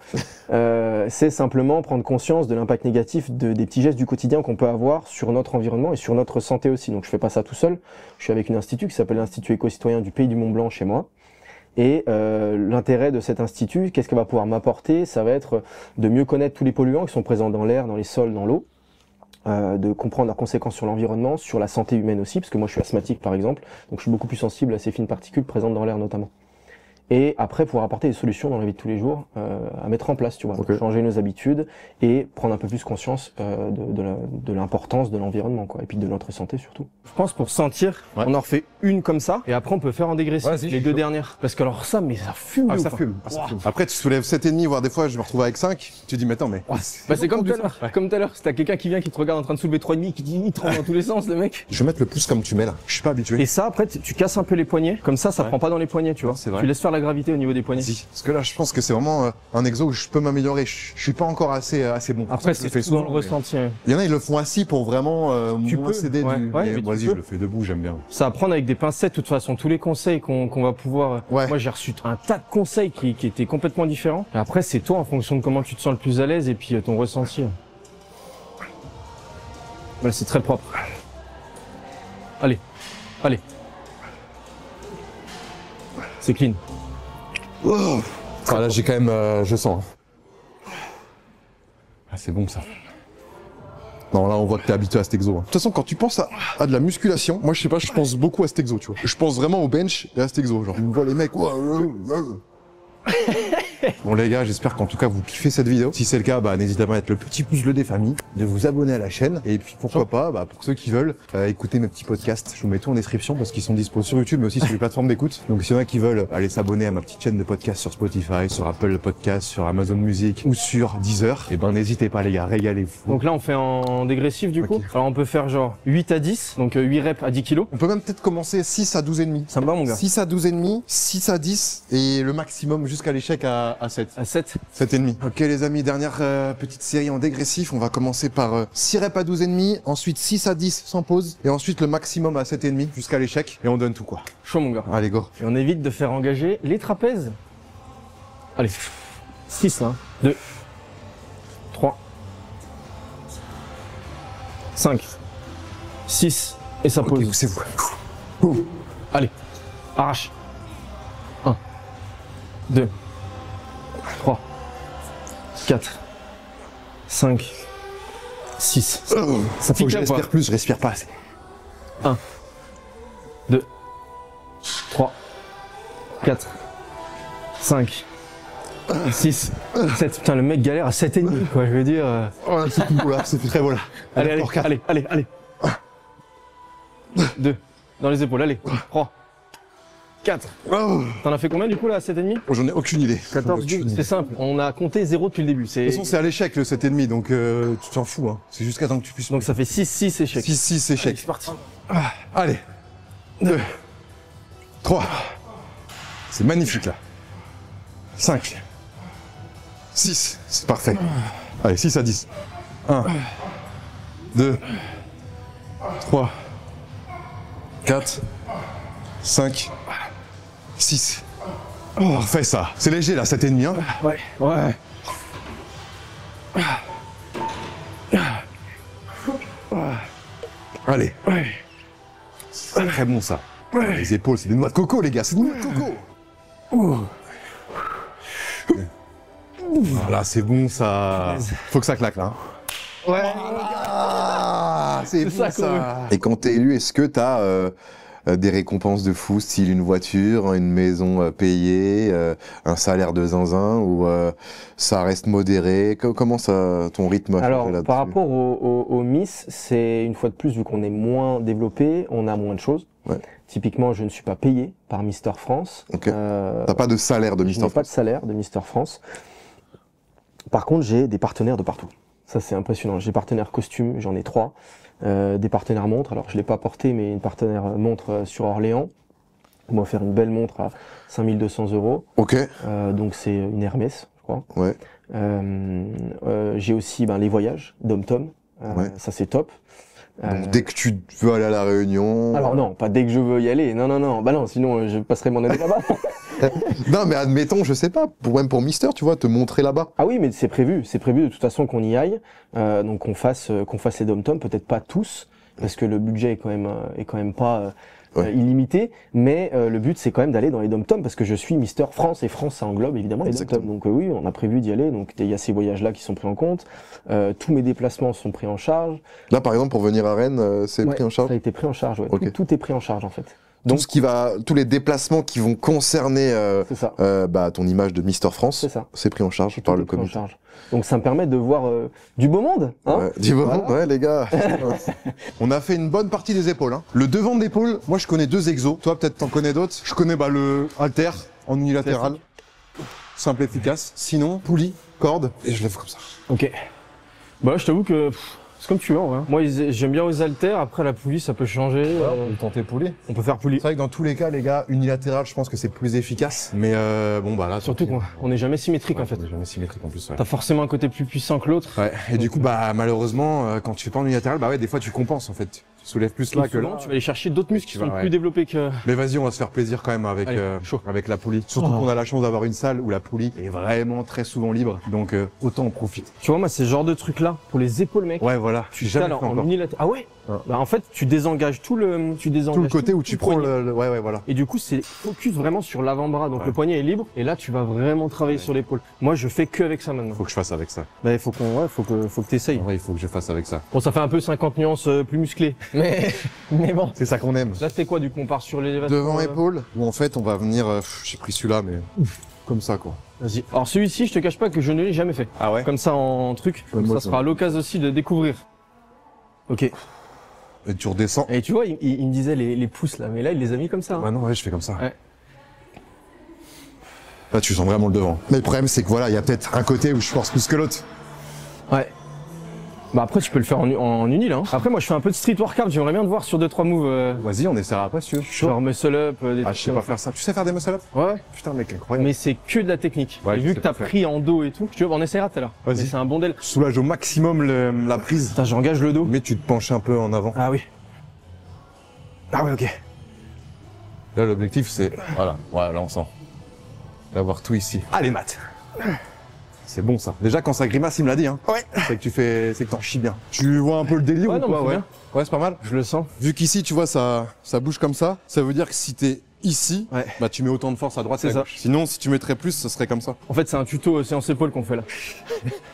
C'est simplement prendre conscience de l'impact négatif des petits gestes du quotidien qu'on peut avoir sur notre environnement et sur notre santé aussi. Donc, je fais pas ça tout seul. Je suis avec un institut qui s'appelle l'Institut éco-citoyen du Pays du Mont-Blanc chez moi. Et l'intérêt de cet institut, qu'est-ce qu'il va pouvoir m'apporter? Ça va être de mieux connaître tous les polluants qui sont présents dans l'air, dans les sols, dans l'eau. De comprendre leurs conséquences sur l'environnement, sur la santé humaine aussi, parce que moi je suis asthmatique par exemple, donc je suis beaucoup plus sensible à ces fines particules présentes dans l'air notamment. Et après pouvoir apporter des solutions dans la vie de tous les jours à mettre en place, tu vois, Okay. changer nos habitudes et prendre un peu plus conscience de l'importance de l'environnement, quoi, et puis de notre santé surtout. Je pense pour sentir, Ouais. on en refait une comme ça, et après on peut faire en dégressif Vas-y, les deux dernières, parce que alors ça, mais ça fume. Ah, ou ça pas fume. Après, tu soulèves 7,5, voire des fois, je me retrouve avec 5. Tu dis, mais attends, mais. Bah c'est comme tout à l'heure, comme tout à l'heure, si t'as quelqu'un qui vient qui te regarde en train de soulever 3,5 qui dit il tremble dans tous les sens le mec. Je vais mettre le pouce comme tu mets là. Je suis pas habitué. Et ça après tu casses un peu les poignets, comme ça Ouais. prend pas dans les poignets, tu vois. C'est vrai. Tu laisses faire la gravité au niveau des poignets. Vas-y. Parce que là, je pense que c'est vraiment un exo où je peux m'améliorer. Je suis pas encore assez bon. Après je le c'est fais tout dans le souvent, mais- ressenti. Hein. Il y en a, ils le font assis pour vraiment Tu moins peux, céder ouais. du. Ouais, Mais mais tu vas-y, peux. je le fais debout, j'aime bien. Ça à prendre avec des pincettes, de toute façon tous les conseils qu'on va pouvoir. Ouais. Moi j'ai reçu un tas de conseils qui étaient complètement différents. Et après c'est toi en fonction de comment tu te sens le plus à l'aise et puis ton ressenti. Voilà, c'est très propre. Allez, allez. C'est clean. Ah, là, j'ai quand même, je sens. Ah, c'est bon ça. Non, là, on voit que t'es habitué à cet exo. Hein. De toute façon, quand tu penses à de la musculation, moi, je sais pas, je pense beaucoup à cet exo, tu vois. Je pense vraiment au bench et à cet exo, genre. On voit les mecs. Bon les gars, j'espère qu'en tout cas vous kiffez cette vidéo. Si c'est le cas, bah n'hésitez pas à mettre le petit pouce bleu des familles, de vous abonner à la chaîne et puis pourquoi pas, bah pour ceux qui veulent écouter mes petits podcasts, je vous mets tout en description parce qu'ils sont dispo sur YouTube mais aussi sur les plateformes d'écoute. Donc s'il y en a qui veulent aller s'abonner à ma petite chaîne de podcast sur Spotify, sur Apple Podcast, sur Amazon Music ou sur Deezer, et ben n'hésitez pas les gars, régalez-vous. Donc là on fait en dégressif du coup. Ok. Alors on peut faire genre 8 à 10, donc 8 reps à 10 kilos. On peut même peut-être commencer 6 à 12 et demi. Ça me va mon gars. 6 à 12 et demi, 6 à 10 et le maximum jusqu'à l'échec à 7. À 7. 7 et demi. Ok les amis, dernière petite série en dégressif. On va commencer par 6 reps à 12 et demi, ensuite 6 à 10 sans pause et ensuite le maximum à 7 et demi jusqu'à l'échec et on donne tout quoi. Chaud mon gars. Allez go. Et on évite de faire engager les trapèzes. Allez. 6 là. 2. 3. 5. 6. Et ça Ok, pose. poussez-vous. Allez. Arrache. 1. 2. 3. 4. 5. 6. Ça Faut que pique je là ou pas? respire plus, je respire pas assez. 2. 3. 4. 5. 6. 7. Putain, le mec galère à 7,5 quoi, je veux dire. Oh, c'est tout beau là, c'est très beau là. Allez, allez, encore 4. allez. 2. Dans les épaules, allez. 3. 4. Oh, T'en as fait combien du coup là à 7,5? j'en ai aucune idée. 14, Aucune 12. idée. C'est simple, on a compté 0 depuis le début. De toute façon, c'est à l'échec le 7 et demi, donc tu t'en fous. Hein. C'est jusqu'à temps que tu puisses. Donc ça fait 6 échecs. 6 Allez, échecs. c'est parti. Allez. 2. 3. C'est magnifique là. 5. 6. C'est parfait. Allez, 6 à 10. 1, 2, 3, 4, 5, 6. Parfait ça. C'est léger là, 7,5. Hein. Ouais, ouais. Allez. Ouais. C'est très bon ça. Les épaules, c'est des noix de coco les gars, c'est des noix de coco. Voilà, c'est bon ça. Faut que ça claque là. Ouais. Ah, c'est bon ça qu'on veut. Et quand t'es élu, est-ce que t'as des récompenses de fou, style une voiture, une maison payée, un salaire de zinzin, ou ça reste modéré? Comment ça, ton rythme a Alors, changé là-dessus? par rapport au Miss, c'est une fois de plus, vu qu'on est moins développé, on a moins de choses. Ouais. Typiquement, je ne suis pas payé par Mister France. Ok. T'as pas de salaire de Je Mister n'ai pas de France? salaire de Mister France. Par contre, j'ai des partenaires de partout. Ça, c'est impressionnant. J'ai des partenaires costumes, j'en ai 3. Des partenaires montres. Alors, je l'ai pas porté, mais une partenaire montre sur Orléans. On m'a offert une belle montre à 5200 €. Ok. Donc, c'est une Hermès, je crois. Ouais. J'ai aussi les voyages d'Om-Tom. Ouais. Ça, c'est top. Donc dès que tu veux aller à la Réunion. Alors non, pas dès que je veux y aller. Non, non, non. Bah non, sinon je passerai mon année là-bas. Non, mais admettons, je sais pas, même pour Mister, tu vois, te montrer là-bas. Ah oui, mais c'est prévu de toute façon qu'on y aille. Donc qu'on fasse les dom-toms, peut-être pas tous, parce que le budget est quand même pas illimité. Mais le but c'est quand même d'aller dans les dom-toms, parce que je suis Mister France et France ça englobe évidemment les dom-toms. Donc oui, on a prévu d'y aller. Donc il y a ces voyages-là qui sont pris en compte. Tous mes déplacements sont pris en charge. Là, par exemple, pour venir à Rennes, c'est pris en charge. Ça a été pris en charge. Ouais. Ok. Tout est pris en charge en fait. Donc, tous les déplacements qui vont concerner C'est ça. ton image de Mister France, C'est ça. c'est pris en charge Tout par est le pris en comité. charge. Donc ça me permet de voir du beau monde. Hein. Ouais. Dis-moi, Voilà. ouais, les gars. On a fait une bonne partie des épaules. Hein. Le devant d'épaule, moi je connais 2 exos. Toi peut-être t'en connais d'autres. Je connais le halter en unilatéral. Simple, efficace. Sinon, poulie, corde, et je lève comme ça. Ok. Bah je t'avoue que c'est comme tu veux en vrai. Moi j'aime bien aux haltères, après la poulie ça peut changer. On peut tenter poulie. On peut faire poulie. C'est vrai que dans tous les cas, les gars, unilatéral, je pense que c'est plus efficace. Mais là, Surtout qu'on n'est jamais symétrique en fait. On est jamais symétrique en plus. Ouais. T'as forcément un côté plus puissant que l'autre. Ouais. Et du coup, malheureusement, quand tu fais pas en unilatéral, des fois tu compenses en fait. Tu soulèves plus là Donc, que souvent, là. tu vas aller chercher d'autres muscles qui Tu vas, sont plus développés que... Mais vas-y, on va se faire plaisir quand même avec Allez, chaud. avec la poulie. Surtout qu'on a la chance d'avoir une salle où la poulie est vraiment très souvent libre. Donc autant en profite. Tu vois moi c'est ce genre de truc là, pour les épaules mec. Ouais, voilà. Je suis jamais Alors, fait en encore. unilatéral. Ah ouais. Ouais. Bah en fait tu désengages tout le Tout le côté où tu prends poignet. Ouais, voilà. Et du coup, c'est focus vraiment sur l'avant-bras. Donc Ouais. le poignet est libre. Et là, tu vas vraiment travailler sur l'épaule. Moi, je fais que avec ça maintenant. Faut que je fasse avec ça. Bah, il faut que t'essayes. Ouais, il faut que je fasse avec ça. Bon, ça fait un peu 50 nuances plus musclé. Mais bon. C'est ça qu'on aime. Là, c'était quoi, du coup? On part sur les Devant épaule, où en fait on va venir. J'ai pris celui-là, mais comme ça quoi. Vas-y. Alors, celui-ci, je te cache pas que je ne l'ai jamais fait. Ah ouais. Comme ça, en truc. Ouais, moi, Ça sera l'occasion aussi de découvrir. Ok. Et tu redescends. Et tu vois, il me disait les pouces là. Mais là, il les a mis comme ça. Hein. Ouais, non, ouais, je fais comme ça. Ouais. Là, tu sens vraiment le devant. Mais le problème, c'est que voilà, il y a peut-être un côté où je force plus que l'autre. Ouais. Bah après tu peux le faire en uni là. Hein. Après moi je fais un peu de street workout, j'aimerais bien te voir sur 2-3 moves. Vas-y, on essaiera après si tu veux. Genre muscle up, des Ah, trucs je sais comme pas faire ça. Tu sais faire des muscle up? ça. Ouais. Putain, mec, incroyable. Mais c'est que de la technique. Ouais, et je vu sais que t'as pas faire. pris en dos et tout, tu vois, on essaiera tout à l'heure. Vas-y. Mais c'est un bon délai. Soulage au maximum la prise. Putain, j'engage le dos. Mais tu te penches un peu en avant. Ah oui. Ah ouais, ok. Là, l'objectif, c'est. Voilà, ouais, là, on sent. D'avoir tout ici. Allez, Matt. C'est bon ça. Déjà quand ça grimace, il me l'a dit. Hein. Ouais. C'est que t'en chies bien. Tu vois un peu le délire Ouais, ou non, pas? mais c'est bien. Ouais, c'est pas mal. Je le sens. Vu qu'ici, tu vois, ça bouge comme ça veut dire que si t'es ici, Ouais. bah tu mets autant de force à droite C'est et à ça. gauche. Sinon, si tu mettrais plus, ce serait comme ça. En fait, c'est un tuto séance épaule qu'on fait là.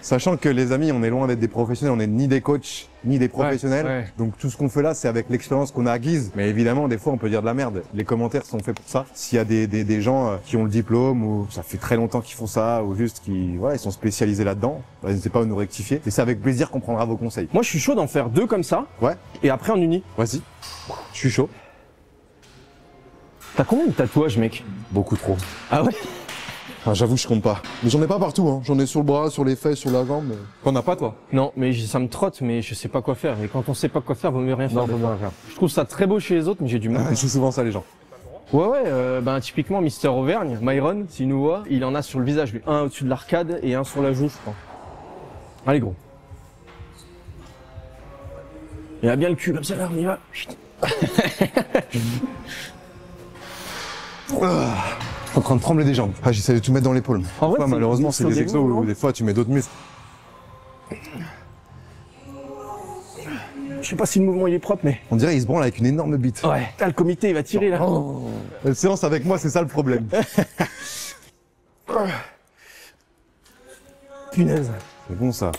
Sachant que les amis, on est loin d'être des professionnels, on est ni des coachs, ni des professionnels. ouais. Donc tout ce qu'on fait là, c'est avec l'expérience qu'on a acquise. Mais évidemment, des fois, on peut dire de la merde. Les commentaires sont faits pour ça. S'il y a des gens qui ont le diplôme, ou ça fait très longtemps qu'ils font ça, ou juste qui, ils sont spécialisés là-dedans, bah, n'hésitez pas à nous rectifier. Et c'est avec plaisir qu'on prendra vos conseils. Moi, je suis chaud d'en faire 2 comme ça. Ouais. Et après en uni. Vas-y. Je suis chaud. T'as combien de tatouages, mec? Beaucoup trop. Ah ouais? Enfin, j'avoue, je compte pas. Mais j'en ai pas partout, hein. J'en ai sur le bras, sur les fesses, sur la jambe. mais- T'en as pas, toi? Non, mais ça me trotte, mais je sais pas quoi faire. Et quand on sait pas quoi faire, vaut mieux rien faire. faut bien faire. Je trouve ça très beau chez les autres, mais j'ai du mal. C'est souvent ça, les gens. Ouais, ben typiquement Mister Auvergne, Myron, s'il nous voit, il en a sur le visage, lui. Un au-dessus de l'arcade et un sur la joue, je crois. Allez, gros. Il a bien le cul comme ça là, on y va. Je suis en train de trembler des jambes. Ah, j'essaie de tout mettre dans l'épaule. En vrai, Malheureusement, c'est des des exos où des fois tu mets d'autres muscles. Je sais pas si le mouvement il est propre, mais. On dirait qu'il se branle avec une énorme bite. Ouais. Là, le comité il va tirer là. La séance avec moi, c'est ça le problème. Punaise. C'est bon ça.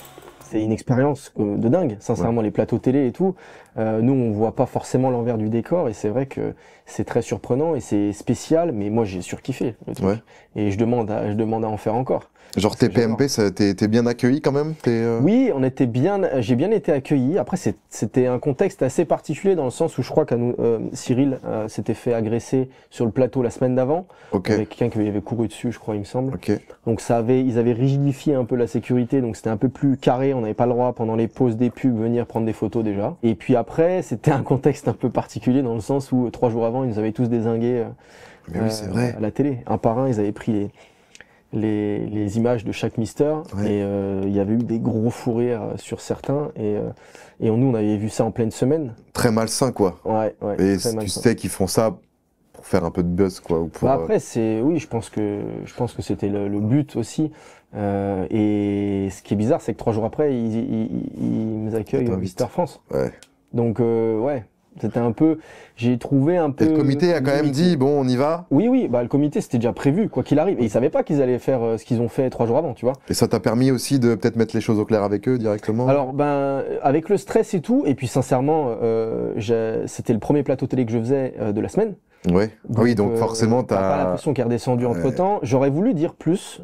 C'est une expérience de dingue, sincèrement, les plateaux télé et tout. Nous, on voit pas forcément l'envers du décor et c'est vrai que c'est très surprenant et c'est spécial, mais moi, j'ai surkiffé le truc. Ouais. Et je demande à en faire encore. Genre tes PMP, t'es bien accueilli quand même? Oui, j'ai bien été accueilli. Après, c'était un contexte assez particulier dans le sens où je crois qu'à nous, Cyril s'était fait agresser sur le plateau la semaine d'avant. Ok. Avec quelqu'un qui avait couru dessus, je crois, il me semble. Ok. Donc ils avaient rigidifié un peu la sécurité, donc c'était un peu plus carré. On n'avait pas le droit pendant les pauses des pubs venir prendre des photos déjà. Et puis après, c'était un contexte un peu particulier dans le sens où 3 jours avant, ils nous avaient tous dézingués Mais oui, c'est vrai. à la télé. Un par un, ils avaient pris les images de chaque mister et il y avait eu des gros fous rires sur certains et nous on avait vu ça en pleine semaine. Très malsain, quoi. Ouais. Et très tu malsain. sais qu'ils font ça pour faire un peu de buzz, quoi. Ou pour, Après oui, je pense que c'était le but aussi. Et ce qui est bizarre, c'est que 3 jours après, ils nous accueillent au Mister France. Ouais. Donc ouais, c'était un peu, j'ai trouvé un peu. Et le comité a quand même dit, bon, on y va. Oui, bah le comité c'était déjà prévu, quoi qu'il arrive. Et ils savaient pas qu'ils allaient faire ce qu'ils ont fait 3 jours avant, tu vois. Et ça t'a permis aussi de peut-être mettre les choses au clair avec eux directement? Alors avec le stress et tout, et puis sincèrement, c'était le premier plateau télé que je faisais de la semaine. Ouais. Oui, donc forcément t'as pas l'impression qui est redescendu entre temps. J'aurais voulu dire plus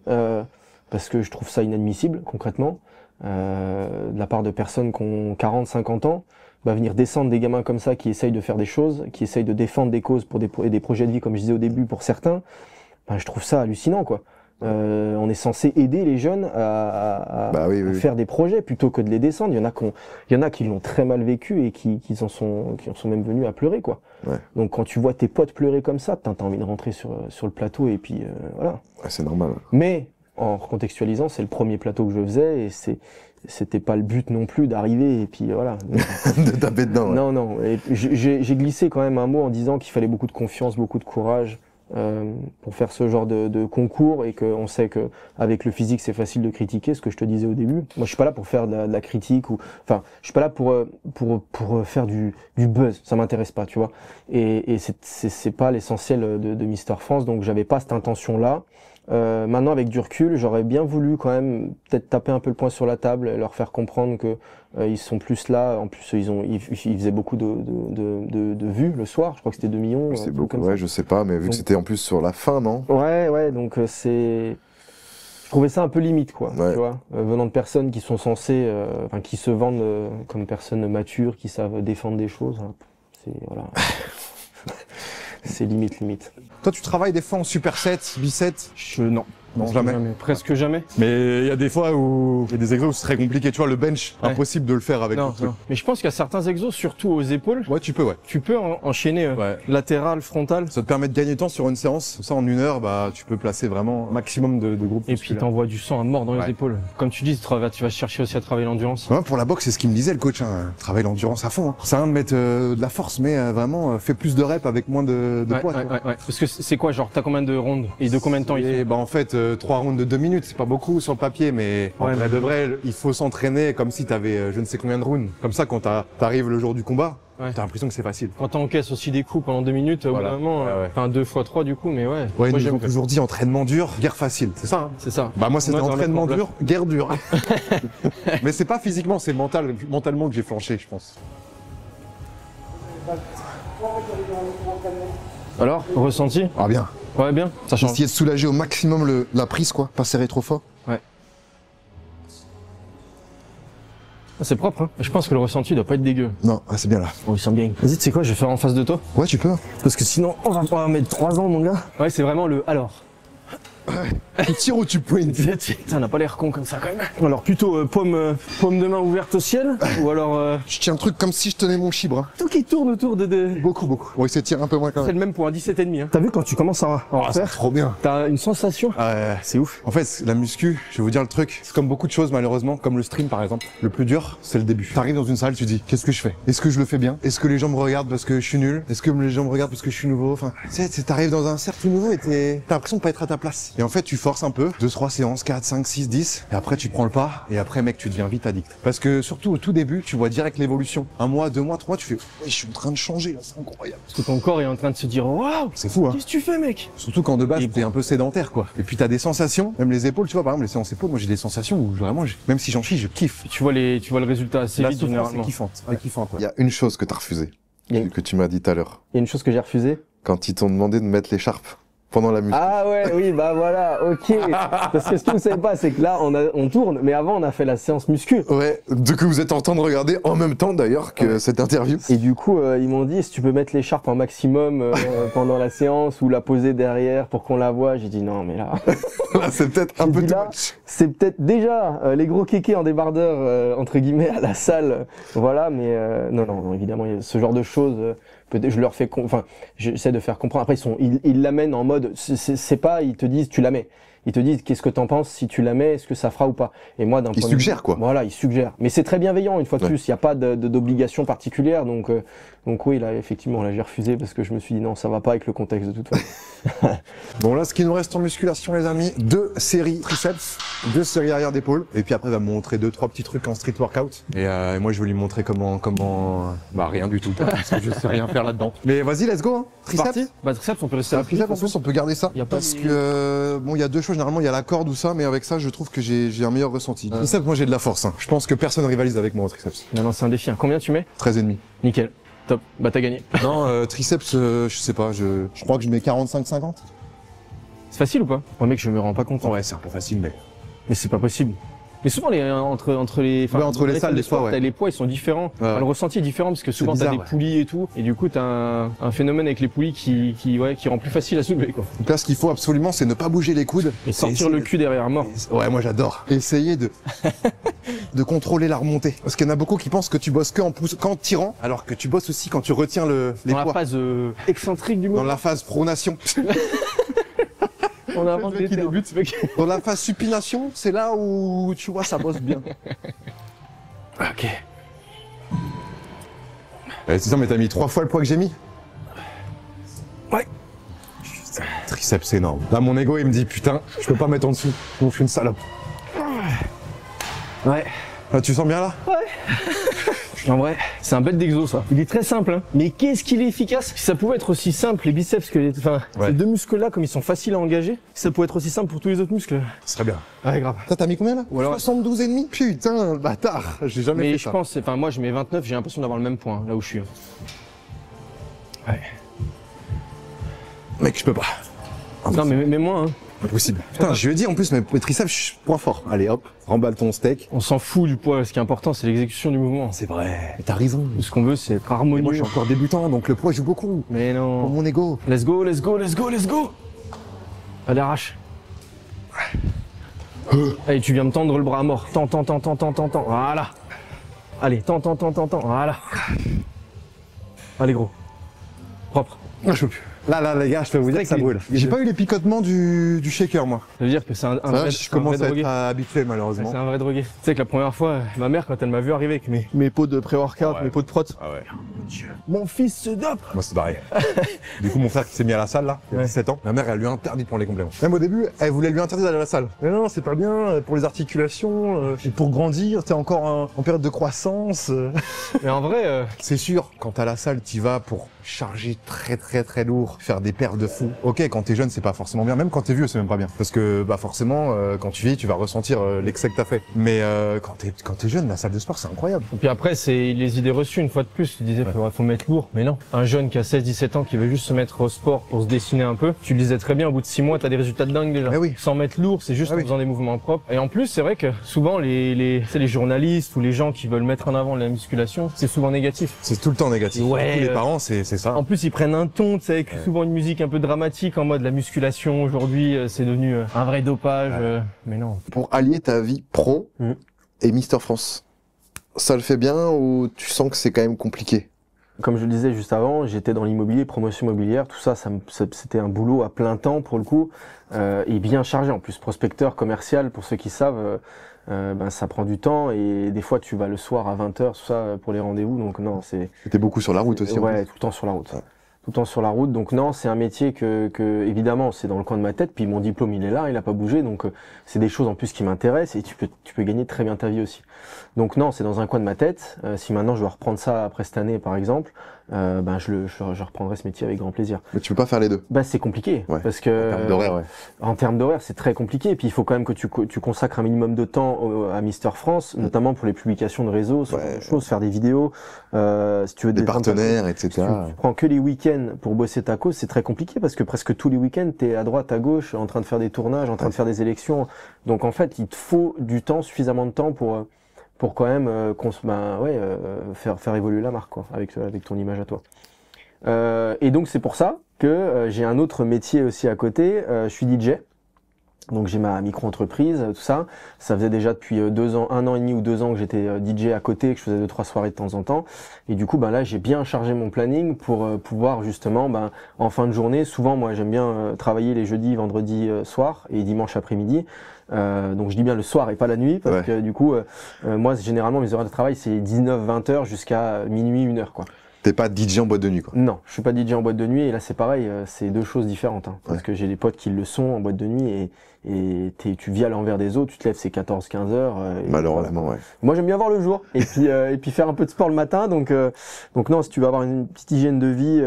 parce que je trouve ça inadmissible concrètement de la part de personnes qui ont 40, 50 ans. Venir descendre des gamins comme ça qui essayent de faire des choses, qui essayent de défendre des causes pour des projets de vie, comme je disais au début, pour certains, je trouve ça hallucinant, quoi. On est censé aider les jeunes à faire des projets plutôt que de les descendre. Il y en a qui l'ont très mal vécu et qui en sont même venus à pleurer, quoi. Ouais. Donc quand tu vois tes potes pleurer comme ça, t'as envie de rentrer sur le plateau et puis voilà. Ouais, c'est normal. Mais en recontextualisant, c'est le premier plateau que je faisais et c'était pas le but non plus d'arriver et puis voilà. De taper dedans. Ouais. Non. Et j'ai glissé quand même un mot en disant qu'il fallait beaucoup de confiance, beaucoup de courage pour faire ce genre de concours et qu'on sait que avec le physique c'est facile de critiquer, ce que je te disais au début. Moi je suis pas là pour faire de la critique je suis pas là pour faire du buzz, ça m'intéresse pas, tu vois. Et c'est pas l'essentiel de Mister France, donc j'avais pas cette intention là. Maintenant, avec du recul, j'aurais bien voulu quand même peut-être taper un peu le poing sur la table et leur faire comprendre que ils sont plus là. En plus, ils faisaient beaucoup de vues le soir. Je crois que c'était 2 millions. C'est beaucoup, ouais, je sais pas, mais vu que c'était en plus sur la fin, non? Ouais, donc je trouvais ça un peu limite, quoi. Ouais. Tu vois, venant de personnes qui sont censées, qui se vendent comme personnes matures, qui savent défendre des choses. Voilà. C'est limite. Toi, tu travailles des fois en superset, biceps? Non. Non, jamais. Presque jamais. Mais il y a des fois où il y a des exos où c'est très compliqué. Tu vois, le bench, Ouais. impossible de le faire avec le truc. Non. Mais je pense qu'il y a certains exos, surtout aux épaules, Ouais, tu peux, ouais. tu peux enchaîner Ouais. latéral, frontal. Ça te permet de gagner du temps sur une séance. Comme ça, en 1 heure, tu peux placer vraiment un maximum de groupes Et puis musculaires. t'envoies du sang à mort dans Ouais. les épaules. Comme tu dis, tu vas chercher aussi à travailler l'endurance. Ouais, pour la boxe, c'est ce qu'il me disait le coach. Travaille l'endurance à fond. C'est rien de mettre de la force, mais vraiment, fais plus de reps avec moins de poids. tu vois. Ouais. Parce que c'est quoi, genre, t'as combien de rondes et de combien de temps il Et fait en fait, 3 rounds de 2 minutes, c'est pas beaucoup sur le papier, mais en Ouais, vrai mais- de vrai, il faut s'entraîner comme si t'avais je ne sais combien de rounds. Comme ça, quand t'arrives le jour du combat, Ouais. t'as l'impression que c'est facile. Quand t'encaisses aussi des coups pendant 2 minutes, au bout Voilà. d'un moment, Ouais. enfin 2 x 3 du coup, mais ouais. Ouais, Moi, ils nous j'aime ont toujours dit entraînement dur, guerre facile. C'est ça, hein? C'est ça. Bah moi c'était Moi, dans entraînement le dur, guerre dure. Mais c'est pas physiquement, c'est mentalement que j'ai flanché, je pense. Alors, ressenti? Ah bien. Ouais, bien. Ça change. Essayer de soulager au maximum la prise, quoi. Pas serrer trop fort. C'est propre, hein. Je pense que le ressenti doit pas être dégueu. Non, c'est bien là. Oh, il sent bien. Vas-y, tu sais quoi, je vais faire en face de toi. Ouais, tu peux. Parce que sinon, on va pas mettre 3 ans, mon gars. Ouais, c'est vraiment le alors. Tu tires ou tu pointes? Ça n'a pas l'air con comme ça quand même. Alors plutôt paume de main ouverte au ciel ou alors Je tiens un truc comme si je tenais mon chibre. Hein. tout qui tourne autour de... Beaucoup. On va essayer de tirer un peu moins quand C'est même. le même pour un 17,5. Hein. T'as vu quand tu commences à en Ah, c'est faire, trop bien. t'as une sensation. C'est ouf. En fait, la muscu, je vais vous dire le truc, c'est comme beaucoup de choses malheureusement, comme le stream par exemple. Le plus dur, c'est le début. T'arrives dans une salle, tu dis, qu'est-ce que je fais? Est-ce que je le fais bien? Est-ce que les gens me regardent parce que je suis nul? Est-ce que les gens me regardent parce que je suis nouveau? Enfin, tu sais, t'arrives dans un cercle nouveau et t'as l'impression de pas être à ta place. Et en fait, tu forces un peu, 2, 3 séances, 4, 5, 6, 10, et après tu prends le pas, et après mec, tu deviens vite addict. Parce que surtout au tout début, tu vois direct l'évolution. 1 mois, 2 mois, 3 mois, tu fais, ouais, je suis en train de changer là, c'est incroyable. Parce que ton corps est en train de se dire waouh, C'est fou hein. qu'est-ce que tu fais mec? Surtout quand de base t'es un peu sédentaire quoi. Et puis t'as des sensations, même les épaules, tu vois par exemple les séances épaules, moi j'ai des sensations où vraiment, même si j'en chie, je kiffe. Tu vois le résultat assez La vite souffrance généralement. est kiffante. Elle est kiffante, ouais. Il y a une chose que t'as refusée, Il y a- que tu m'as dit tout à l'heure, Il y a une chose que j'ai refusée. quand ils t'ont demandé de mettre l'écharpe pendant la musique. Ah ouais, oui, bah voilà, ok. Parce que ce que vous savez pas, c'est que là, on tourne, mais avant, on a fait la séance muscu. Ouais, de que vous êtes en train de regarder en même temps d'ailleurs que cette interview. Et du coup, ils m'ont dit, si tu peux mettre l'écharpe en maximum pendant la séance ou la poser derrière pour qu'on la voie, j'ai dit non, mais là, Là, c'est peut-être un J'ai peu dit too là, much. c'est peut-être déjà les gros kékés en débardeur, entre guillemets, à la salle. Voilà, mais non, évidemment, il y a ce genre de choses, peut-être, je leur fais, enfin, j'essaie de faire comprendre. Après, ils l'amènent en mode, c'est pas, ils te disent, tu la mets. Ils te disent, qu'est-ce que t'en penses si tu la mets, est-ce que ça fera ou pas? Et moi, d'un Ils point de vue- suggèrent, quoi. Voilà, ils suggèrent. Mais c'est très bienveillant, une fois de Ouais. plus. Il n'y a pas d'obligation particulière, donc oui, là, effectivement, là, j'ai refusé parce que je me suis dit, non, ça va pas avec le contexte de toute façon. Bon là, ce qui nous reste en musculation les amis, 2 séries triceps, 2 séries arrière d'épaule, et puis après il va me montrer 2-3 petits trucs en street workout. Et moi je vais lui montrer comment, bah rien du tout, parce que je sais rien faire là-dedans. Mais vas-y, let's go, hein. Triceps. Parti. Bah triceps, on peut rester Un à triceps en plus, on peut garder ça. Y a pas Parce de- que bon, il y a 2 choses généralement, il y a la corde ou ça, mais avec ça, je trouve que j'ai un meilleur ressenti. Triceps, moi j'ai de la force. Hein. Je pense que personne rivalise avec moi au triceps. Non, c'est un défi. Hein. Combien tu mets? 13,5. Nickel. Top. Bah t'as gagné. Non, triceps, je sais pas, je crois que je mets 45-50. C'est facile ou pas? Ouais mec, je me rends pas compte. Ouais, c'est un peu facile, mais. Mais c'est pas possible. Mais souvent entre les Ouais, entre les salles, des fois, ouais. les poids ils sont différents. Ouais. Enfin, le ressenti est différent parce que souvent bizarre, t'as des ouais. poulies et tout, et du coup t'as un phénomène avec les poulies qui rend plus facile à soulever quoi. Donc là, ce qu'il faut absolument, c'est ne pas bouger les coudes. Et sortir essayer le cul derrière mort. Ouais, moi j'adore. Essayer de contrôler la remontée. Parce qu'il y en a beaucoup qui pensent que tu bosses qu'en tirant, alors que tu bosses aussi quand tu retiens les Dans la poids. phase excentrique du Dans mouvement. la phase pronation. On a inventé qui des termes. Dans la phase supination, c'est là où tu vois ça bosse bien. Ok. C'est ça, mais t'as mis 3 fois le poids que j'ai mis. Ouais. Putain, triceps, c'est énorme. Là, mon ego, il me dit putain, je peux pas mettre en dessous. Sinon, je suis une salope. Ouais. Ah, tu sens bien là? En vrai, c'est un bête d'exo ça. Il est très simple, hein. Mais qu'est-ce qu'il est efficace. Si ça pouvait être aussi simple, les biceps que Ouais. ces deux muscles-là, comme ils sont faciles à engager, si ça pouvait être aussi simple pour tous les autres muscles. Ce serait bien. Ouais, grave. T'as mis combien là? Ou alors- 72,5. Putain, le bâtard. J'ai jamais Mais fait je ça. pense, enfin moi je mets 29, j'ai l'impression d'avoir le même point là où je suis. Ouais. Mec, je peux pas. Non mais moins, hein. Impossible. Putain, je lui ai dit en plus, mes triceps, je suis point fort. Allez hop, remballe ton steak. On s'en fout du poids, ce qui est important c'est l'exécution du mouvement. C'est vrai. T'as raison. Ce qu'on veut c'est être Et harmonieux. moi, je suis encore débutant, donc le poids joue beaucoup. Mais Pour non. mon ego. Let's go, let's go, let's go, let's go. Allez arrache. Allez, tu viens de tendre le bras à mort. Tends. Voilà. Allez, tends. Voilà. Allez gros. Propre. Ah, je peux plus. Là, les gars, je peux vous dire que ça clean. brûle. J'ai pas eu les picotements du shaker, moi. Ça veut dire que c'est un Ça, vrai, je c'est un commence vrai à drogué. être habitué, malheureusement. C'est un vrai drogué. Tu sais que la première fois, ma mère, quand elle m'a vu arriver avec mes pots de pré-workout, Ouais. mes pots de prot, Ah ouais. mon fils se dope. Moi, c'est pareil. Du coup, mon frère qui s'est mis à la salle, là, il y a Ouais. 17 ans, ma mère, elle lui a interdit de prendre les compléments. Même au début, elle voulait lui interdire d'aller à la salle. Mais non, c'est pas bien, pour les articulations, et pour grandir, t'es encore en période de croissance. Mais en vrai, C'est sûr, quand t'as la salle, t'y vas pour charger très lourd, faire des perfs de fou. Ok, quand t'es jeune, c'est pas forcément bien. Même quand t'es vieux, c'est même pas bien. Parce que, bah, forcément, quand tu vieillis, tu vas ressentir l'excès que t'as fait. Mais quand t'es jeune, la salle de sport, c'est incroyable. et puis après, c'est les idées reçues une fois de plus. Tu disais, faut mettre lourd. Mais non. Un jeune qui a 16-17 ans qui veut juste se mettre au sport pour se dessiner un peu, tu le disais très bien, au bout de 6 mois, t'as des résultats de dingue déjà. Eh oui. Sans mettre lourd, c'est juste Ah en oui. faisant des mouvements propres. Et en plus, c'est vrai que souvent, les journalistes ou les gens qui veulent mettre en avant la musculation, c'est souvent négatif. C'est tout le temps négatif. Ouais, Tous les parents, c'est ça. En plus, ils prennent un ton, tu sais, avec souvent une musique un peu dramatique en mode la musculation aujourd'hui, c'est devenu un vrai dopage. Mais non. Pour allier ta vie pro et Mister France, ça le fait bien ou tu sens que c'est quand même compliqué? Comme je le disais juste avant, j'étais dans l'immobilier, promotion immobilière, tout ça, c'était un boulot à plein temps pour le coup, et bien chargé en plus. Prospecteur, commercial, pour ceux qui savent, ça prend du temps et des fois tu vas le soir à 20h, tout ça, pour les rendez-vous, donc non, c'est... T'es beaucoup sur la route aussi. Ouais, tout le temps sur la route. Ouais. Tout le temps sur la route, donc non, c'est un métier que évidemment, c'est dans le coin de ma tête, puis mon diplôme, il est là, il a pas bougé, donc c'est des choses en plus qui m'intéressent et tu peux gagner très bien ta vie aussi. Donc non, c'est dans un coin de ma tête. Si maintenant je dois reprendre ça après cette année, par exemple, je reprendrai ce métier avec grand plaisir. Mais tu peux pas faire les deux. Bah c'est compliqué, parce que en termes d'horaire, en termes d'horaire, c'est très compliqué. Et puis il faut quand même que tu consacres un minimum de temps à Mister France, notamment pour les publications de réseau, ce genre de choses, faire des vidéos, si tu veux des partenaires, etc. Si tu prends que les week-ends pour bosser ta cause, c'est très compliqué parce que presque tous les week-ends, t'es à droite, à gauche, en train de faire des tournages, en train de faire des élections. Donc en fait, il te faut du temps, suffisamment de temps pour quand même faire évoluer la marque, quoi, avec ton image à toi. Et donc c'est pour ça que j'ai un autre métier aussi à côté. Je suis DJ. Donc j'ai ma micro-entreprise, tout ça. Ça faisait déjà depuis 2 ans, 1 an et demi ou 2 ans que j'étais DJ à côté, que je faisais 2-3 soirées de temps en temps. Et du coup, là, j'ai bien chargé mon planning pour pouvoir justement, en fin de journée, souvent, moi, j'aime bien travailler les jeudis, vendredis soir et dimanche après-midi. Donc je dis bien le soir et pas la nuit, parce que du coup, moi, généralement, mes horaires de travail, c'est 19-20 heures jusqu'à minuit, 1 heure, quoi. T'es pas DJ en boîte de nuit, quoi? Non, je suis pas DJ en boîte de nuit, et là c'est pareil, c'est 2 choses différentes, hein, parce que j'ai des potes qui le sont en boîte de nuit, et tu vis à l'envers des autres, tu te lèves, c'est 14-15 heures. Malheureusement, voilà. Moi j'aime bien voir le jour, et puis faire un peu de sport le matin, donc non, si tu veux avoir une petite hygiène de vie,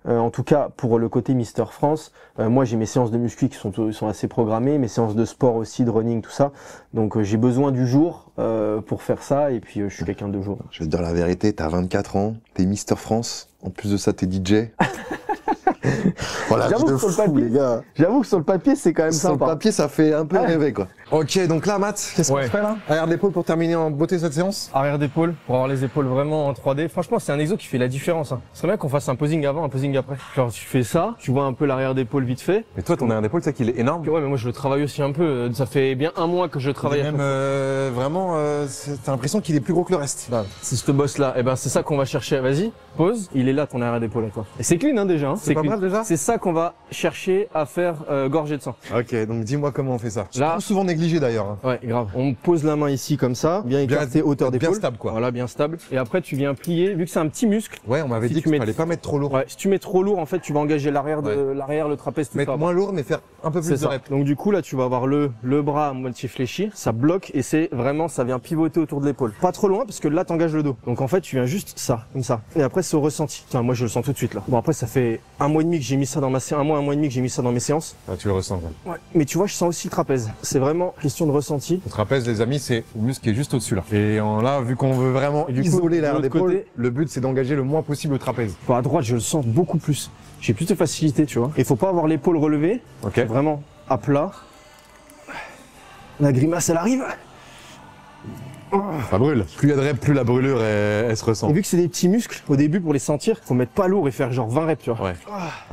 en tout cas pour le côté Mister France, moi j'ai mes séances de muscu qui sont assez programmées, mes séances de sport aussi, de running, tout ça, donc j'ai besoin du jour pour faire ça, et puis je suis quelqu'un de jour. Je vais te dire la vérité, t'as 24 ans, t'es Mister France, en plus de ça t'es DJ. Voilà, j'avoue que sur le papier c'est quand même sympa. Sur le papier ça fait un peu rêver, quoi. Ok, donc là, Matt, qu'est-ce qu'on fait là? Arrière d'épaule pour terminer en beauté cette séance? Arrière d'épaule, pour avoir les épaules vraiment en 3D. Franchement, c'est un exo qui fait la différence. Ce serait bien qu'on fasse un posing avant, un posing après. Genre, tu fais ça, tu vois un peu l'arrière d'épaule vite fait. Mais toi, ton arrière d'épaule, c'est qu'il est énorme. Ouais, mais moi, je le travaille aussi un peu. Ça fait bien 1 mois que je travaille. Même vraiment, t'as l'impression qu'il est plus gros que le reste. Là, c'est ce boss là. Et ben, c'est ça qu'on va chercher. Vas-y, pose. Il est là, ton arrière d'épaule à toi. Et c'est clean, hein, déjà. Hein. C'est pas mal déjà. C'est ça qu'on va chercher à faire gorger de sang. Ok, donc dis-moi comment on fait ça. Là, souvent négligé d'ailleurs. Hein. Ouais, grave. On pose la main ici comme ça, bien écarté, hauteur d'épaule. Bien stable, quoi. Voilà, bien stable. Et après, tu viens plier, vu que c'est un petit muscle. Ouais, on m'avait dit qu'il fallait pas mettre trop lourd. Ouais, si tu mets trop lourd, en fait, tu vas engager l'arrière, le trapèze, tout ça. Mettre moins lourd, mais faire un peu plus de reps. Donc du coup, là, tu vas avoir le bras à moitié fléchi, ça bloque et c'est vraiment, ça vient pivoter autour de l'épaule. Pas trop loin, parce que là, t'engages le dos. Donc en fait, tu viens juste ça, comme ça. Et après, c'est au ressenti. Enfin, moi, je le sens tout de suite, là. Bon, après, ça fait 1 mois et demi que j'ai mis ça dans ma séance, 1 mois et demi que j'ai mis ça dans mes séances. Ah, tu le ressens, ouais. Mais tu vois, je sens aussi le trapèze. C'est vraiment question de ressenti. Le trapèze, les amis, c'est le muscle qui est juste au-dessus, là. Et là, vu qu'on veut vraiment isoler l'arrière d'épaule, le but, c'est d'engager le moins possible le trapèze. Bon, à droite, je le sens beaucoup plus. J'ai plus de facilité, tu vois. Il faut pas avoir l'épaule relevée. Ok. Vraiment à plat. La grimace, elle arrive. Ça brûle. Plus il y a de reps, plus la brûlure, elle se ressent. Et vu que c'est des petits muscles, au début, pour les sentir, faut mettre pas lourd et faire genre 20 reps, tu vois. Ouais.